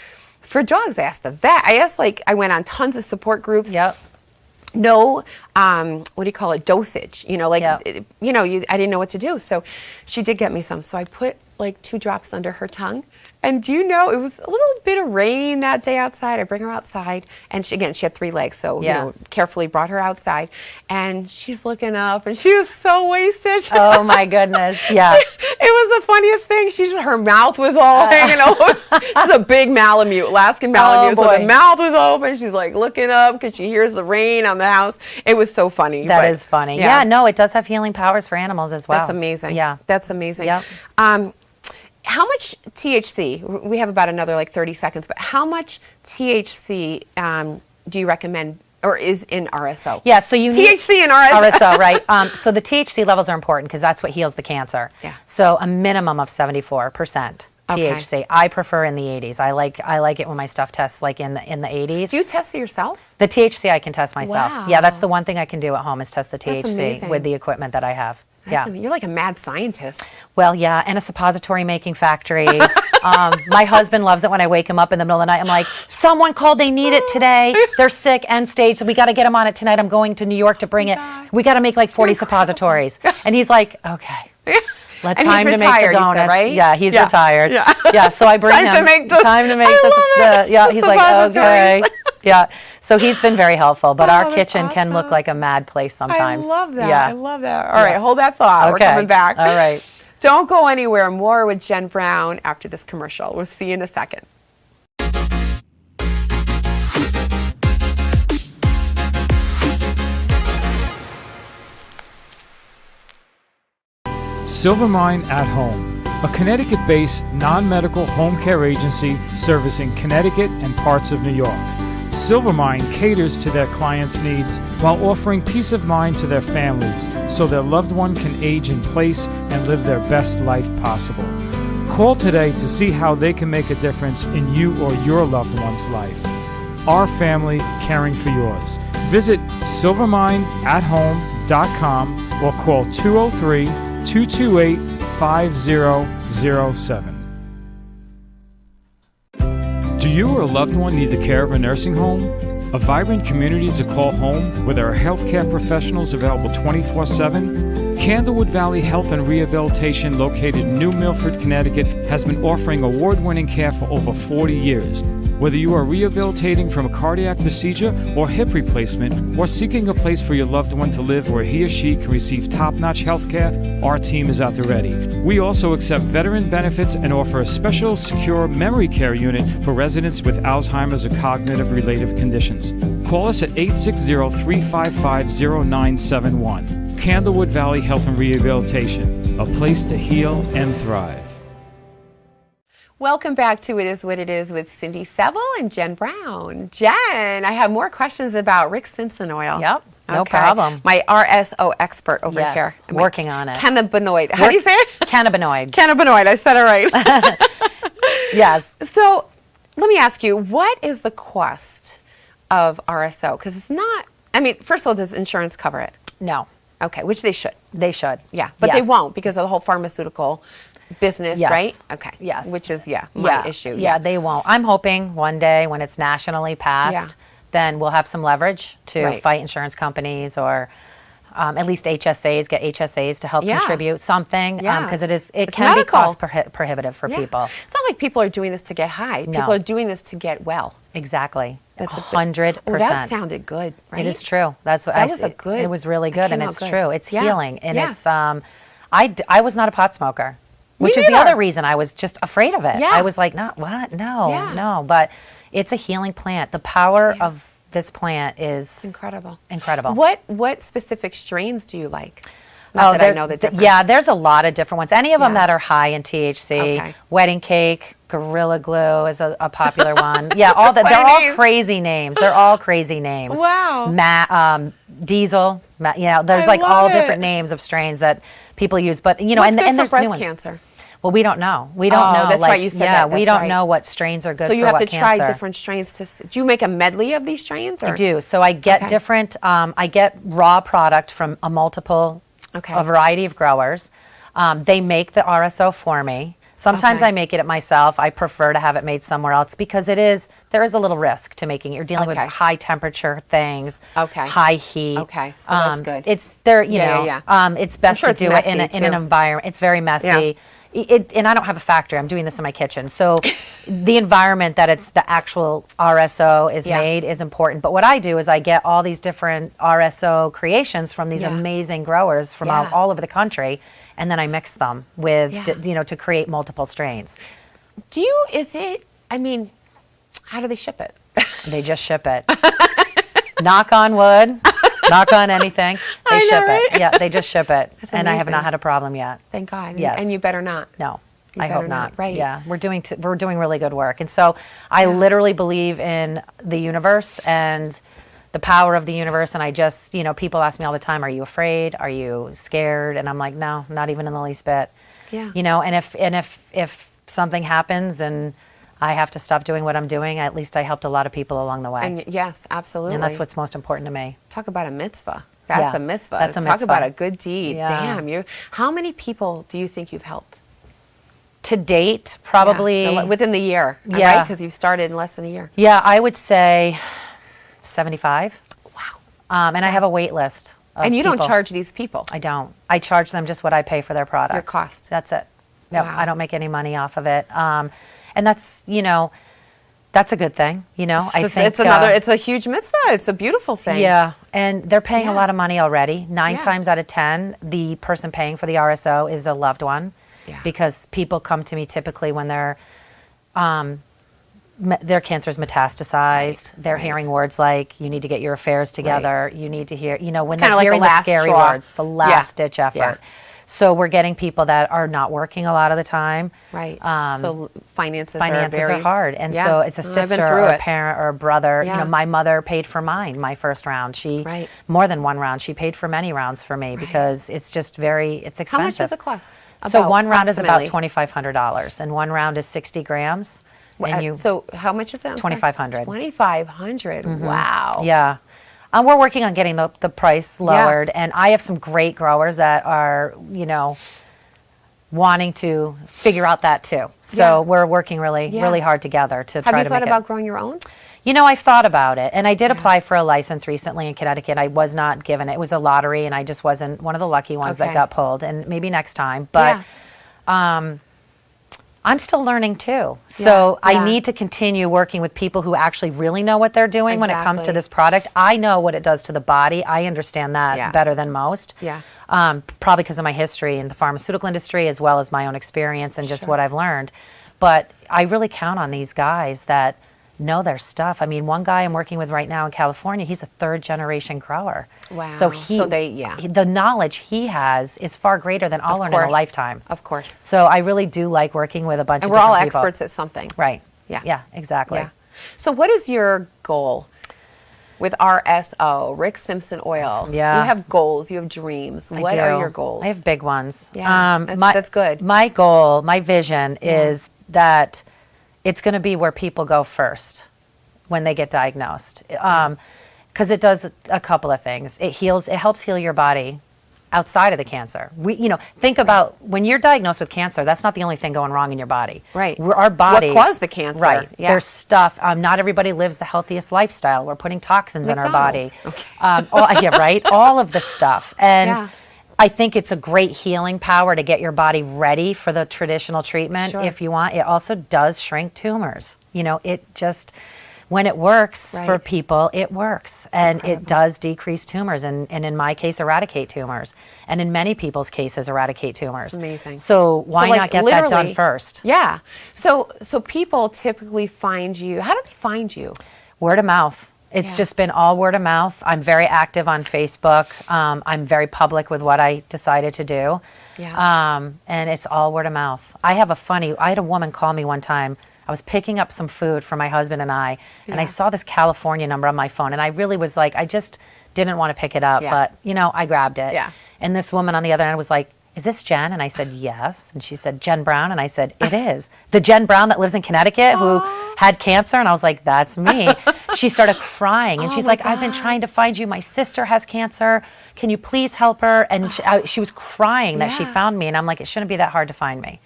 for dogs. I asked the vet. I went on tons of support groups. Yep. no, what do you call it, dosage, like, Yep. I didn't know what to do. So she did get me some. So I put like 2 drops under her tongue. And do you know, it was a little bit of rain that day outside. I bring her outside, and she had 3 legs, so Yeah. carefully brought her outside, and she's looking up, and she was so wasted. Oh my goodness. Yeah. It was the funniest thing. Her mouth was all hanging over. She's a big Malamute, Alaskan Malamute, so boy. the mouth was open. She's like looking up because she hears the rain on the house. It was so funny. That but, is funny. Yeah, no, it does have healing powers for animals as well. That's amazing. Yeah. That's amazing. Yep. How much THC, we have about another like 30 seconds, but how much THC do you recommend or is in RSO? Yeah, so you need THC and RSO. RSO, right? So the THC levels are important because that's what heals the cancer. Yeah. So a minimum of 74% Okay. THC. I prefer in the 80s. I like it when my stuff tests like in the 80s. Do you test it yourself? The THC I can test myself. Wow. Yeah, that's the one thing I can do at home is test the That's THC amazing. with the equipment that I have. Yeah. You're like a mad scientist. Well, yeah, and a suppository making factory. My husband loves it when I wake him up in the middle of the night. I'm like, someone called, they need it today. They're sick, end stage, so we got to get them on it tonight. I'm going to New York to bring it. We got to make like 40 suppositories. And he's like, okay. And Time he's to make retired, the you said, donuts. right? Yeah, he's Yeah. retired. Yeah. Yeah, so I bring Time to him. make the- Time to make I the, love it. yeah, The he's like, suppositories. okay. Yeah, so he's been very helpful, but Oh, our that's kitchen can look awesome. like a mad place sometimes. I love that. Yeah. I love that. All right, hold that thought. Okay. We're coming back. All right. Don't go anywhere. More with Jen Brown after this commercial. We'll see you in a second. Silvermine at Home, a Connecticut-based non-medical home care agency servicing Connecticut and parts of New York. Silvermine caters to their clients' needs while offering peace of mind to their families so their loved one can age in place and live their best life possible. Call today to see how they can make a difference in you or your loved one's life. Our family caring for yours. Visit silvermineathome.com or call 203-228-5007. Do you or a loved one need the care of a nursing home? A vibrant community to call home where there are healthcare professionals available 24/7? Candlewood Valley Health and Rehabilitation, located in New Milford, Connecticut, has been offering award-winning care for over 40 years. Whether you are rehabilitating from a cardiac procedure or hip replacement, or seeking a place for your loved one to live where he or she can receive top-notch health care, our team is at the ready. We also accept veteran benefits and offer a special secure memory care unit for residents with Alzheimer's or cognitive-related conditions. Call us at 860-355-0971. Candlewood Valley Health and Rehabilitation, a place to heal and thrive. Welcome back to It Is What It Is with Cindy Seville and Jen Brown. Jen, I have more questions about Rick Simpson oil. Yep, no Okay. problem. My RSO expert over Yes, here. working on it. Cannabinoid. How do you say it? Cannabinoid. Cannabinoid. I said it right. Yes. So let me ask you, what is the cost of RSO? Because it's not, first of all, does insurance cover it? No, Okay, which they should. they should. Yeah, but they Yes. won't because of the whole pharmaceutical business, Yes. right? Okay. Yes. Which is, my issue. Yeah, they won't. I'm hoping one day when it's nationally passed, Yeah. then we'll have some leverage to Right. fight insurance companies or at least HSAs, get HSAs to help Yeah. contribute something Yeah, because it's can be medical. cost prohibitive for Yeah. people. It's not like people are doing this to get high. No. People are doing this to get well. Exactly. That's 100%. Oh, that sounded good, right? It is true. That's what That I was a good- It was really that good, and came it's out good. true. It's Yeah. healing, and Yes. it's. I was not a pot smoker, which is the neither. other reason I was just afraid of it. Yeah. I was like, not what? No, Yeah. no. But it's a healing plant. The power Yeah. of this plant is Incredible. Incredible. What specific strains do you like? Not that I know the difference. Yeah, there's a lot of different ones. Any of them Yeah. that are high in THC. Okay. Wedding cake, Gorilla Glue is a popular one. Yeah, all that. What They're are all these? crazy names. They're all crazy names. Wow. Diesel. There's I like all love it. different names of strains that people use. But What's and good for there's breast new ones. cancer? Well, we don't know. We don't Oh, know. that's right, you said that. we That's don't right. know what strains are good So you for have what to cancer. try different strains to. Do you make a medley of these strains? Or? I do. So I get Okay. different. I get raw product from a Okay. variety of growers. They make the RSO for me. Sometimes Okay. I make it myself. I prefer to have it made somewhere else because there is a little risk to making it. You're dealing with Okay. high temperature things, Okay. high heat. Okay, so that's good. It's there, you Yeah, know. yeah. It's best sure to it's do it in messy, an too. environment. It's very messy. Yeah. And I don't have a factory. I'm doing this in my kitchen. So the environment that it's the actual RSO is Yeah. made is important. But what I do is I get all these different RSO creations from these Yeah. amazing growers from Yeah. all over the country, and then I mix them with, Yeah. to create multiple strains. I mean, how do they ship it? They just ship it. Knock on wood. Knock on anything. They I know, ship right? it. Yeah, they just ship it. And I have amazing. not had a problem yet. Thank God. Yes. And you better not. No, You I better hope not. Right. Yeah, we're doing really good work, and so I literally believe in the universe and the power of the universe. And I just, people ask me all the time, "Are you afraid? Are you scared?" And I'm like, "No, not even in the least bit." Yeah. And if something happens and I have to stop doing what I'm doing, at least I helped a lot of people along the way, And yes, absolutely. and that's what's most important to me. Talk about a mitzvah. That's Yeah, a mitzvah. that's a Talk mitzvah. about a good deed. Yeah. Damn. How many people do you think you've helped? To date, probably. Yeah, within the year. Yeah. Right? Because you started in less than a year. Yeah, I would say 75. Wow. And I have a wait list. Of And you don't people. charge these people. I don't. I charge them just what I pay for their product. Your cost. That's it. No, Wow. I don't make any money off of it. And that's, that's a good thing. I think It's a huge mitzvah. It's a beautiful thing. Yeah, and they're paying a Yeah. lot of money already. 9 Yeah. times out of 10, the person paying for the RSO is a loved one, Yeah. because people come to me typically when their cancer is metastasized. They're hearing words like, "You need to get your affairs together." You need to hear, when kinda they're like the hearing the last scary straw. words, the last ditch effort. Yeah. So we're getting people that are not working a lot of the time. Right. So finances Finances are are hard, and Yeah. so it's a I've been sister through or a it. parent or a brother. Yeah. My mother paid for my first round. She Right. more than one round. She paid for many rounds for me because it's just it's expensive. How much does it cost? So About, one round is about approximately? $2,500, and one round is 60 grams. And So how much is that? I'm sorry? 2,500. 2,500. Wow. Yeah. We're working on getting the price lowered, and I have some great growers that are, wanting to figure out that too. So Yeah. we're working really Yeah. hard together to Have try you to thought make about it. growing your own? I've thought about it, and I did apply for a license recently in Connecticut. I was not given it. It was a lottery, and I just wasn't one of the lucky ones that Okay. got pulled, and maybe next time. But I'm still learning too. So Yeah. I need to continue working with people who actually really know what they're doing when it comes to Exactly. this product. I know what it does to the body. I understand that Yeah. better than most. Yeah. Probably because of my history in the pharmaceutical industry, as well as my own experience and just what I've learned. But I really count on these guys that know their stuff. I mean, one guy I'm working with right now in California, he's a 3rd-generation grower. Wow. So the knowledge he has is far greater than I'll learn in a course. lifetime. Of course. So I really do like working with a bunch And of we're all different people. experts at something. Right. Yeah. Yeah, exactly. Yeah. So what is your goal with RSO, Rick Simpson Oil? Yeah. You have goals. You have dreams. What I are do. your goals? I have big ones. Yeah, that's good. My goal, my vision is that it's going to be where people go first when they get diagnosed. Because it does a couple of things. It helps heal your body outside of the cancer. Think about when you're diagnosed with cancer, that's not the only thing going wrong in your body. Right. Our bodies. What caused the cancer? Right. Yeah. There's stuff. Not everybody lives the healthiest lifestyle. We're putting toxins in our body. McDonald's. Yeah, right. All of the stuff. And Yeah. I think it's a great healing power to get your body ready for the traditional treatment if you want. It also does shrink tumors. It just, when it works for people, it works. And it does decrease tumors and in my case, eradicate tumors. And in many people's cases, eradicate tumors. Amazing. So why not get that done first? Yeah. So people typically find you. How do they find you? Word of mouth. It's just been all word of mouth. I'm very active on Facebook. I'm very public with what I decided to do. Yeah. And it's all word of mouth. I had a woman call me one time. I was picking up some food for my husband and I saw this California number on my phone, and I really was like, I just didn't want to pick it up, but I grabbed it. Yeah. And this woman on the other end was like, "Is this Jen?" And I said, "Yes." And she said, "Jen Brown?" And I said, "It is. The Jen Brown that lives in Connecticut who had cancer?" And I was like, "That's me." She started crying, and she's like, "I've been trying to find you. My sister has cancer. Can you please help her?" And she was crying that she found me, and I'm like, it shouldn't be that hard to find me.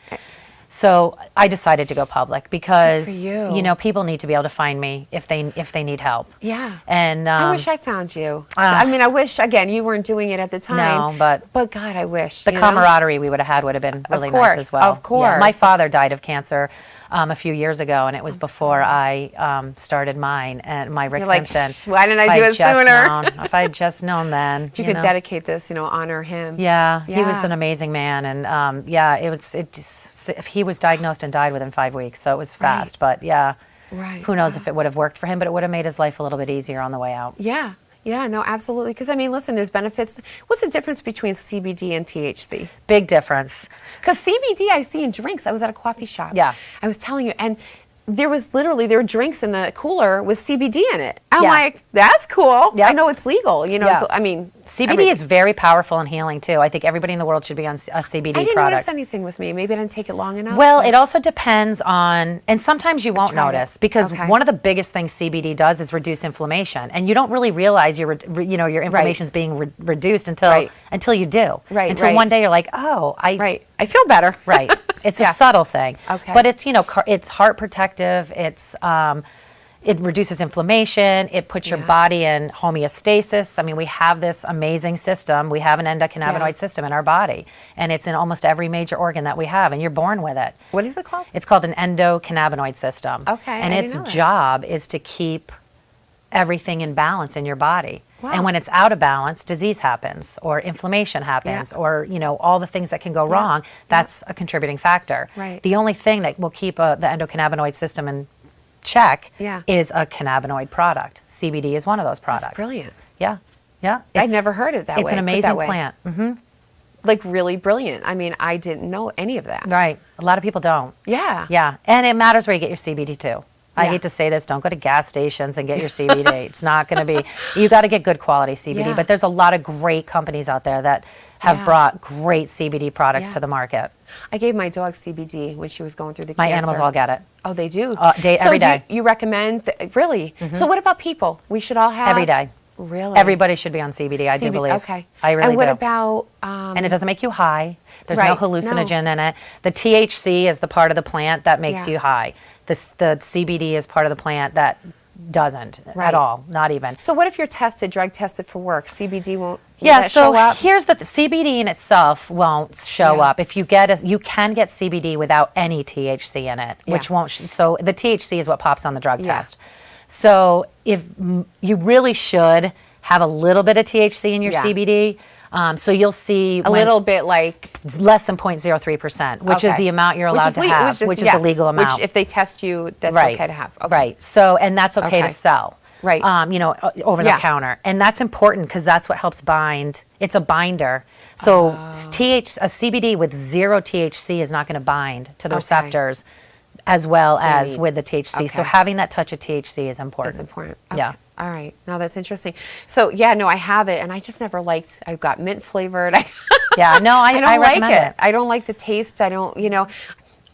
So I decided to go public because, Good for you. you know, people need to be able to find me if they need help. Yeah. And I wish I found you. I mean, I wish, again, you weren't doing it at the time. No, but God, I wish. the you know? camaraderie we would have had would have been really course, nice as well. of course. Yeah, my father died of cancer a few years ago, and it was before I started mine and my Rick You're like, Simpson. why didn't I If do I'd it just sooner? known- if I had just known then. You could know. dedicate this, honor him. Yeah, he was Yeah. an amazing man, and yeah, he was diagnosed and died within 5 weeks, so it was fast. But yeah, Right. who knows if it would have worked for him, but it would have made his life a little bit easier on the way out. Yeah. Yeah, no, absolutely. Because, I mean, listen, there's benefits. What's the difference between CBD and THC? Big difference. Because CBD I see in drinks. I was at a coffee shop. Yeah. I was telling you, and there were drinks in the cooler with CBD in it. I'm Yeah. like, that's cool. Yep. I know it's legal. Yeah. I mean, CBD is very powerful and healing too. I think everybody in the world should be on a CBD I didn't product. notice anything with me. Maybe I didn't take it long enough. Well, but- it also depends on, and sometimes you won't tried it. notice because Okay. one of the biggest things CBD does is reduce inflammation, and you don't really realize your inflammation is being reduced until Right. you do. Right, Until right. one day you're like, oh, right. I feel better. Right. It's Yeah. a subtle thing. Okay. But it's, it's heart protective. It reduces inflammation. It puts your Yeah. body in homeostasis. I mean, we have this amazing system. We have an endocannabinoid Yeah. system in our body, and it's in almost every major organ that we have, and you're born with it. What is it called? It's called an endocannabinoid system. Okay, And I its didn't know that. job is to keep everything in balance in your body. Wow. And when it's out of balance, disease happens or inflammation happens Yeah. or, all the things that can go wrong. That's a contributing factor. Right. The only thing that will keep the endocannabinoid system in check Yeah. is a cannabinoid product. CBD is one of those products. Brilliant. Yeah. Yeah. I'd never heard it that way. It's an put that amazing way. plant. Hmm. Like really brilliant. I mean, I didn't know any of that. Right. A lot of people don't. Yeah. Yeah, and it matters where you get your CBD too. I Yeah. hate to say this, don't go to gas stations and get your CBD. It's not going to be, you got to get good quality CBD, Yeah. but there's a lot of great companies out there that have Yeah. brought great CBD products Yeah. to the market. I gave my dog CBD when she was going through the My cancer. animals all get it. Oh, they do? Every day. You recommend, really? So what about people? We should all have? Every day. Really? Everybody should be on CBD, I do CBD, believe. Okay. I really And what do. about... And it doesn't make you high. There's no Right, hallucinogen in it. The THC is the part of the plant that makes Yeah. you high. The CBD is part of the plant that doesn't Right. at all, not even. So what if you're drug tested for work? CBD won't will Yeah, that so show up? here's the CBD in itself won't show Yeah. up. If you you can get CBD without any THC in it, which Yeah. won't. So the THC is what pops on the drug Yeah. test. So if you really should have a little bit of THC in your Yeah. CBD, so you'll see A little bit like... it's less than 0.03%, which is Okay. the amount you're Which allowed is to le- have, which is the legal amount. Which if they test you, that's Right. okay to have. Okay. Right. So, and that's okay Okay. to sell. Right. Over the Yeah. counter. And that's important because that's what helps bind. It's a binder. So Oh. a CBD with zero THC is not going to bind to the Okay. receptors as well So you as need- with the THC. So okay. having that touch of THC is important. That's important. Yeah. Okay. All right. No, that's interesting. So yeah, no, I have it, and I just never liked. I've got mint flavored. Yeah. No, I don't I like recommend it. I don't like the taste. I don't.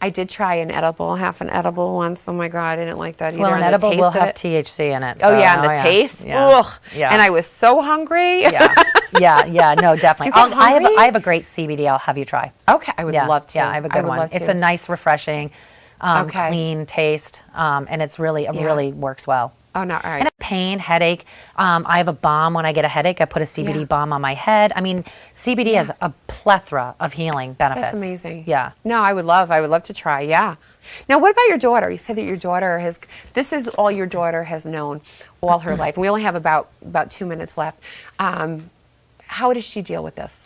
I did try half an edible once. Oh my god, I didn't like that either. Well, an and the edible taste will of have it. THC in it. Oh so- yeah, and the taste. Yeah. Ugh. Yeah. And I was so hungry. yeah. Yeah. No, definitely. Do you get hungry? I have a great CBD. I'll have you try. Okay, I would Yeah, love to. Yeah, I have a good would one. love It's to. a nice, refreshing, Okay. clean taste, and it's really it Yeah. really works well. Oh no, all right. And pain, headache. I have a balm when I get a headache. I put a CBD Yeah. balm on my head. I mean, CBD has a plethora of healing benefits. That's amazing. Yeah. No, I would love to try. Yeah. Now, what about your daughter? You said that your daughter this is all your daughter has known all her life. We only have about 2 minutes left. How does she deal with this?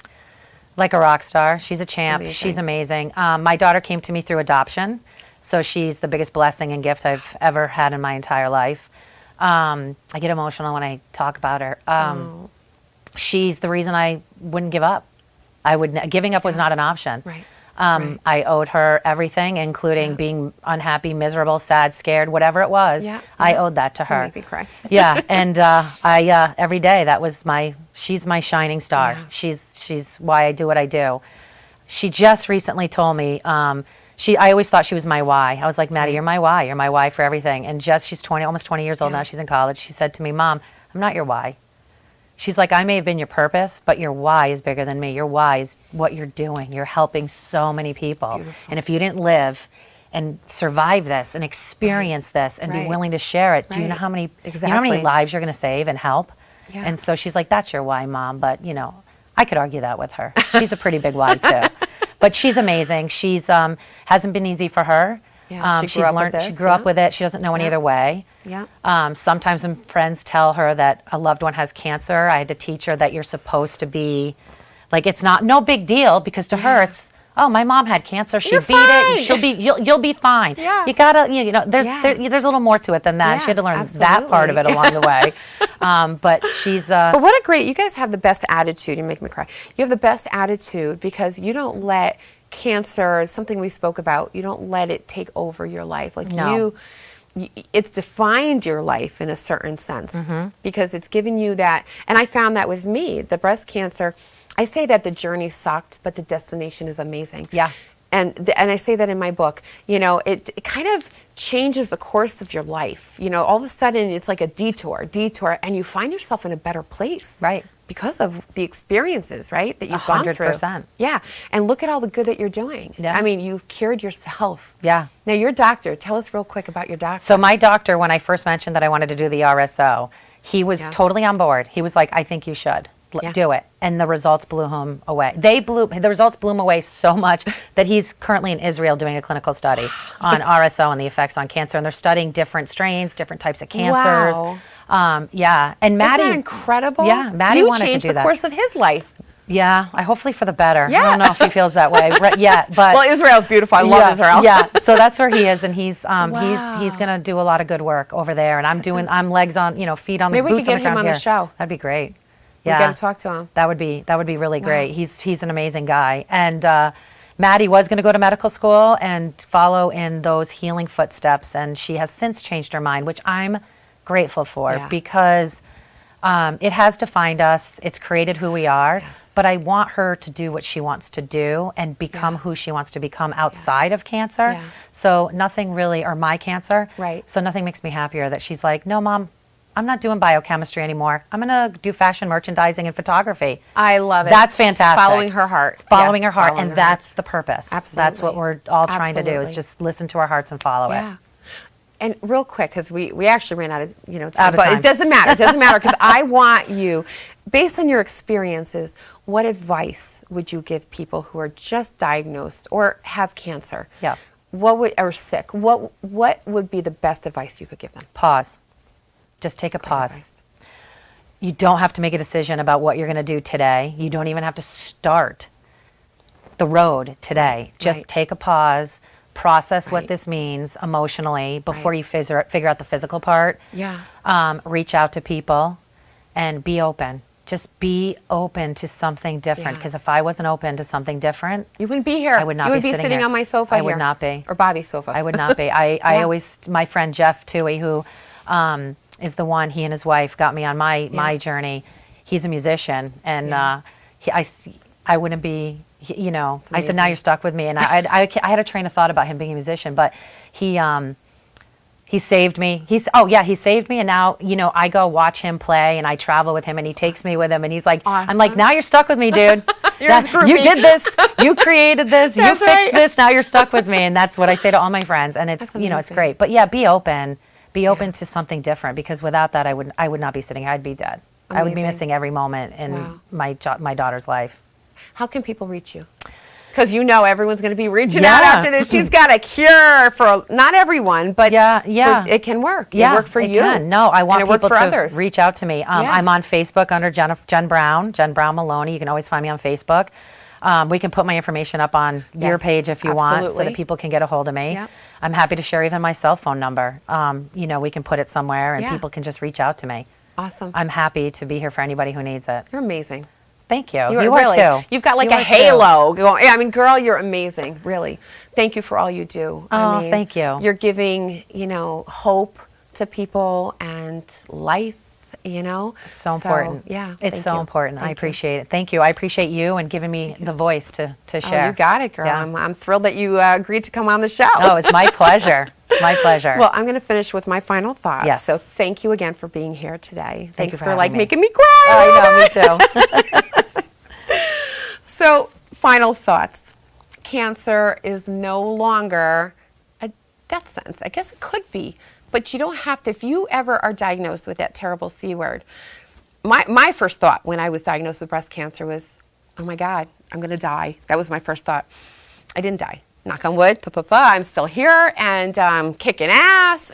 Like a rock star. She's a champ. Amazing. She's amazing. My daughter came to me through adoption, so she's the biggest blessing and gift I've ever had in my entire life. I get emotional when I talk about her. She's the reason I wouldn't give up. Giving up was not an option. Right. Right. I owed her everything, including being unhappy, miserable, sad, scared, whatever it was. Yeah. I owed that to her. Make me cry. Yeah, and I every day she's my shining star. Yeah. She's why I do what I do. She just recently told me I always thought she was my why. I was like, Maddie, you're my why. You're my why for everything. And she's almost 20 years old now. She's in college. She said to me, Mom, I'm not your why. She's like, I may have been your purpose, but your why is bigger than me. Your why is what you're doing. You're helping so many people. And if you didn't live and survive this and experience this and be willing to share it, do you know how many you know how many lives you're going to save and help? Yeah. And so she's like, that's your why, Mom. But, you know, I could argue that with her. She's a pretty big why, too. But she's amazing. She's hasn't been easy for her. Yeah, she she's grew up learned. with She this, grew up with it. She doesn't know any other way. Yeah. Sometimes when friends tell her that a loved one has cancer, I had to teach her that you're supposed to be like, it's not no big deal, because to her it's, oh, my mom had cancer. She beat it. She'll be. You'll be fine. Yeah. You gotta. You know. There's a little more to it than that. Yeah, she had to learn that part of it along the way. But she's. But what a great! You guys have the best attitude. You make me cry. You have the best attitude because you don't let cancer, something we spoke about, you don't let it take over your life. Like it's defined your life in a certain sense because it's given you that. And I found that with me, the breast cancer. I say that the journey sucked, but the destination is amazing. Yeah. And I say that in my book. You know, it kind of changes the course of your life. You know, all of a sudden it's like a detour, and you find yourself in a better place. Right. Because of the experiences, right, that you've gone through. 100%. Yeah. And look at all the good that you're doing. Yeah. I mean, you've cured yourself. Yeah. Now, your doctor, tell us real quick about your doctor. So my doctor, when I first mentioned that I wanted to do the RSO, he was totally on board. He was like, I think you should do it. And the results blew him away. The results blew him away so much that he's currently in Israel doing a clinical study on RSO and the effects on cancer. And they're studying different strains, different types of cancers. Wow. Yeah. And Maddie. Isn't that incredible? Yeah. Maddie you wanted to do the that. course of his life. Yeah. Hopefully for the better. Yeah. I don't know if he feels that way yet. But well, Israel's beautiful. I love Israel. Yeah. So that's where he is. And he's he's going to do a lot of good work over there. And I'm legs on, feet on the Maybe we boots could on the get him ground on here. the show. That'd be great. We got to talk to him. That would be really great. He's an amazing guy. And Maddie was going to go to medical school and follow in those healing footsteps, and she has since changed her mind, which I'm grateful for because it has defined us. It's created who we are. Yes. But I want her to do what she wants to do and become who she wants to become outside of cancer. Yeah. So nothing really, or my cancer. Right. So nothing makes me happier that she's like, no, Mom, I'm not doing biochemistry anymore. I'm going to do fashion merchandising and photography. I love it. That's fantastic. Following her heart. Following her heart. And that's the purpose. Absolutely. That's what we're all trying to do, is just listen to our hearts and follow it. And real quick, because we actually ran out of time, but it doesn't matter. It doesn't matter, because I want you, based on your experiences, what advice would you give people who are just diagnosed or have cancer? Yeah. Or sick? What would be the best advice you could give them? Pause. Just take a pause. You don't have to make a decision about what you're going to do today. You don't even have to start the road today. Just take a pause, process what this means emotionally before you figure out the physical part. Yeah. Reach out to people and be open. Just be open to something different. Because if I wasn't open to something different, you wouldn't be here. I would not you would be sitting here. on my sofa. I would not be. Or Bobby's sofa. I would not be. I always, my friend Jeff Toohey, who is the one, he and his wife got me on my journey. He's a musician, and I wouldn't be, I said, now you're stuck with me. And I had a train of thought about him being a musician, but he saved me. He saved me. And now, I go watch him play, and I travel with him, and he takes me with him, and he's like, I'm like, now you're stuck with me, dude. You did this. You created this. You fixed this. Now you're stuck with me. And that's what I say to all my friends. And it's, it's great. But yeah, be open. Be open to something different, because without that, I would not be sitting here. I'd be dead. Amazing. I would be missing every moment in my daughter's life. How can people reach you? Because everyone's going to be reaching out after this. She's got a cure for not everyone, but it can work. It work for you. Can. No, I want people to others. Reach out to me. I'm on Facebook under Jen Brown Maloney. You can always find me on Facebook. We can put my information up on your page if you want, so that people can get a hold of me. Yep. I'm happy to share even my cell phone number. We can put it somewhere, and people can just reach out to me. Awesome. I'm happy to be here for anybody who needs it. You're amazing. Thank you. You are too. You've got like a halo. I mean, girl, you're amazing. Really. Thank you for all you do. Oh, thank you. You're giving, hope to people and life. It's so important. It's so important. I appreciate it. Thank you. I appreciate you and giving me the voice to share. Oh, you got it, girl. Yeah. I'm thrilled that you agreed to come on the show. Oh, it's my pleasure. My pleasure. Well, I'm going to finish with my final thoughts. Yes. So thank you again for being here today. Thank you Thanks for for having like me. making me cry. I know, me too. So, final thoughts. Cancer is no longer a death sentence. I guess it could be, but you don't have to. If you ever are diagnosed with that terrible C word, my first thought when I was diagnosed with breast cancer was, oh my God, I'm going to die. That was my first thought. I didn't die. Knock on wood, I'm still here and kicking ass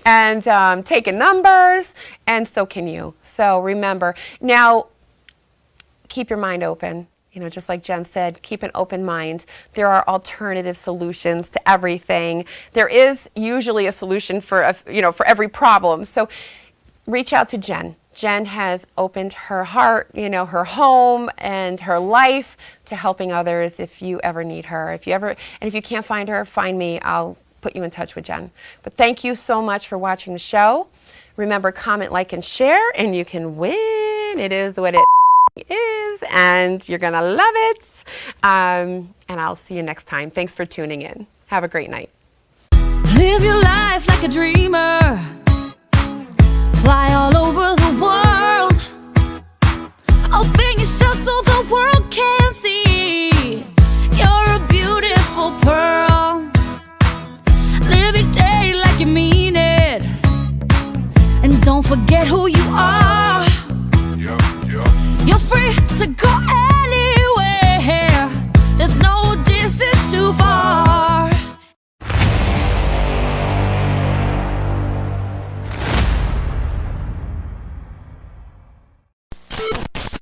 and taking numbers, and so can you. So remember, now keep your mind open. You know, just like Jen said, keep an open mind. There are alternative solutions to everything. There is usually a solution for for every problem. So reach out to Jen. Jen has opened her heart, her home and her life to helping others if you ever need her. If you can't find her, find me. I'll put you in touch with Jen. But thank you so much for watching the show. Remember, comment, like, and share, and you can win. It is what it is, and you're going to love it. And I'll see you next time. Thanks for tuning in. Have a great night. Live your life like a dreamer. Fly all over the world. Open yourself so the world can see. You're a beautiful pearl. Live your day like you mean it. And don't forget who you are. You're free to go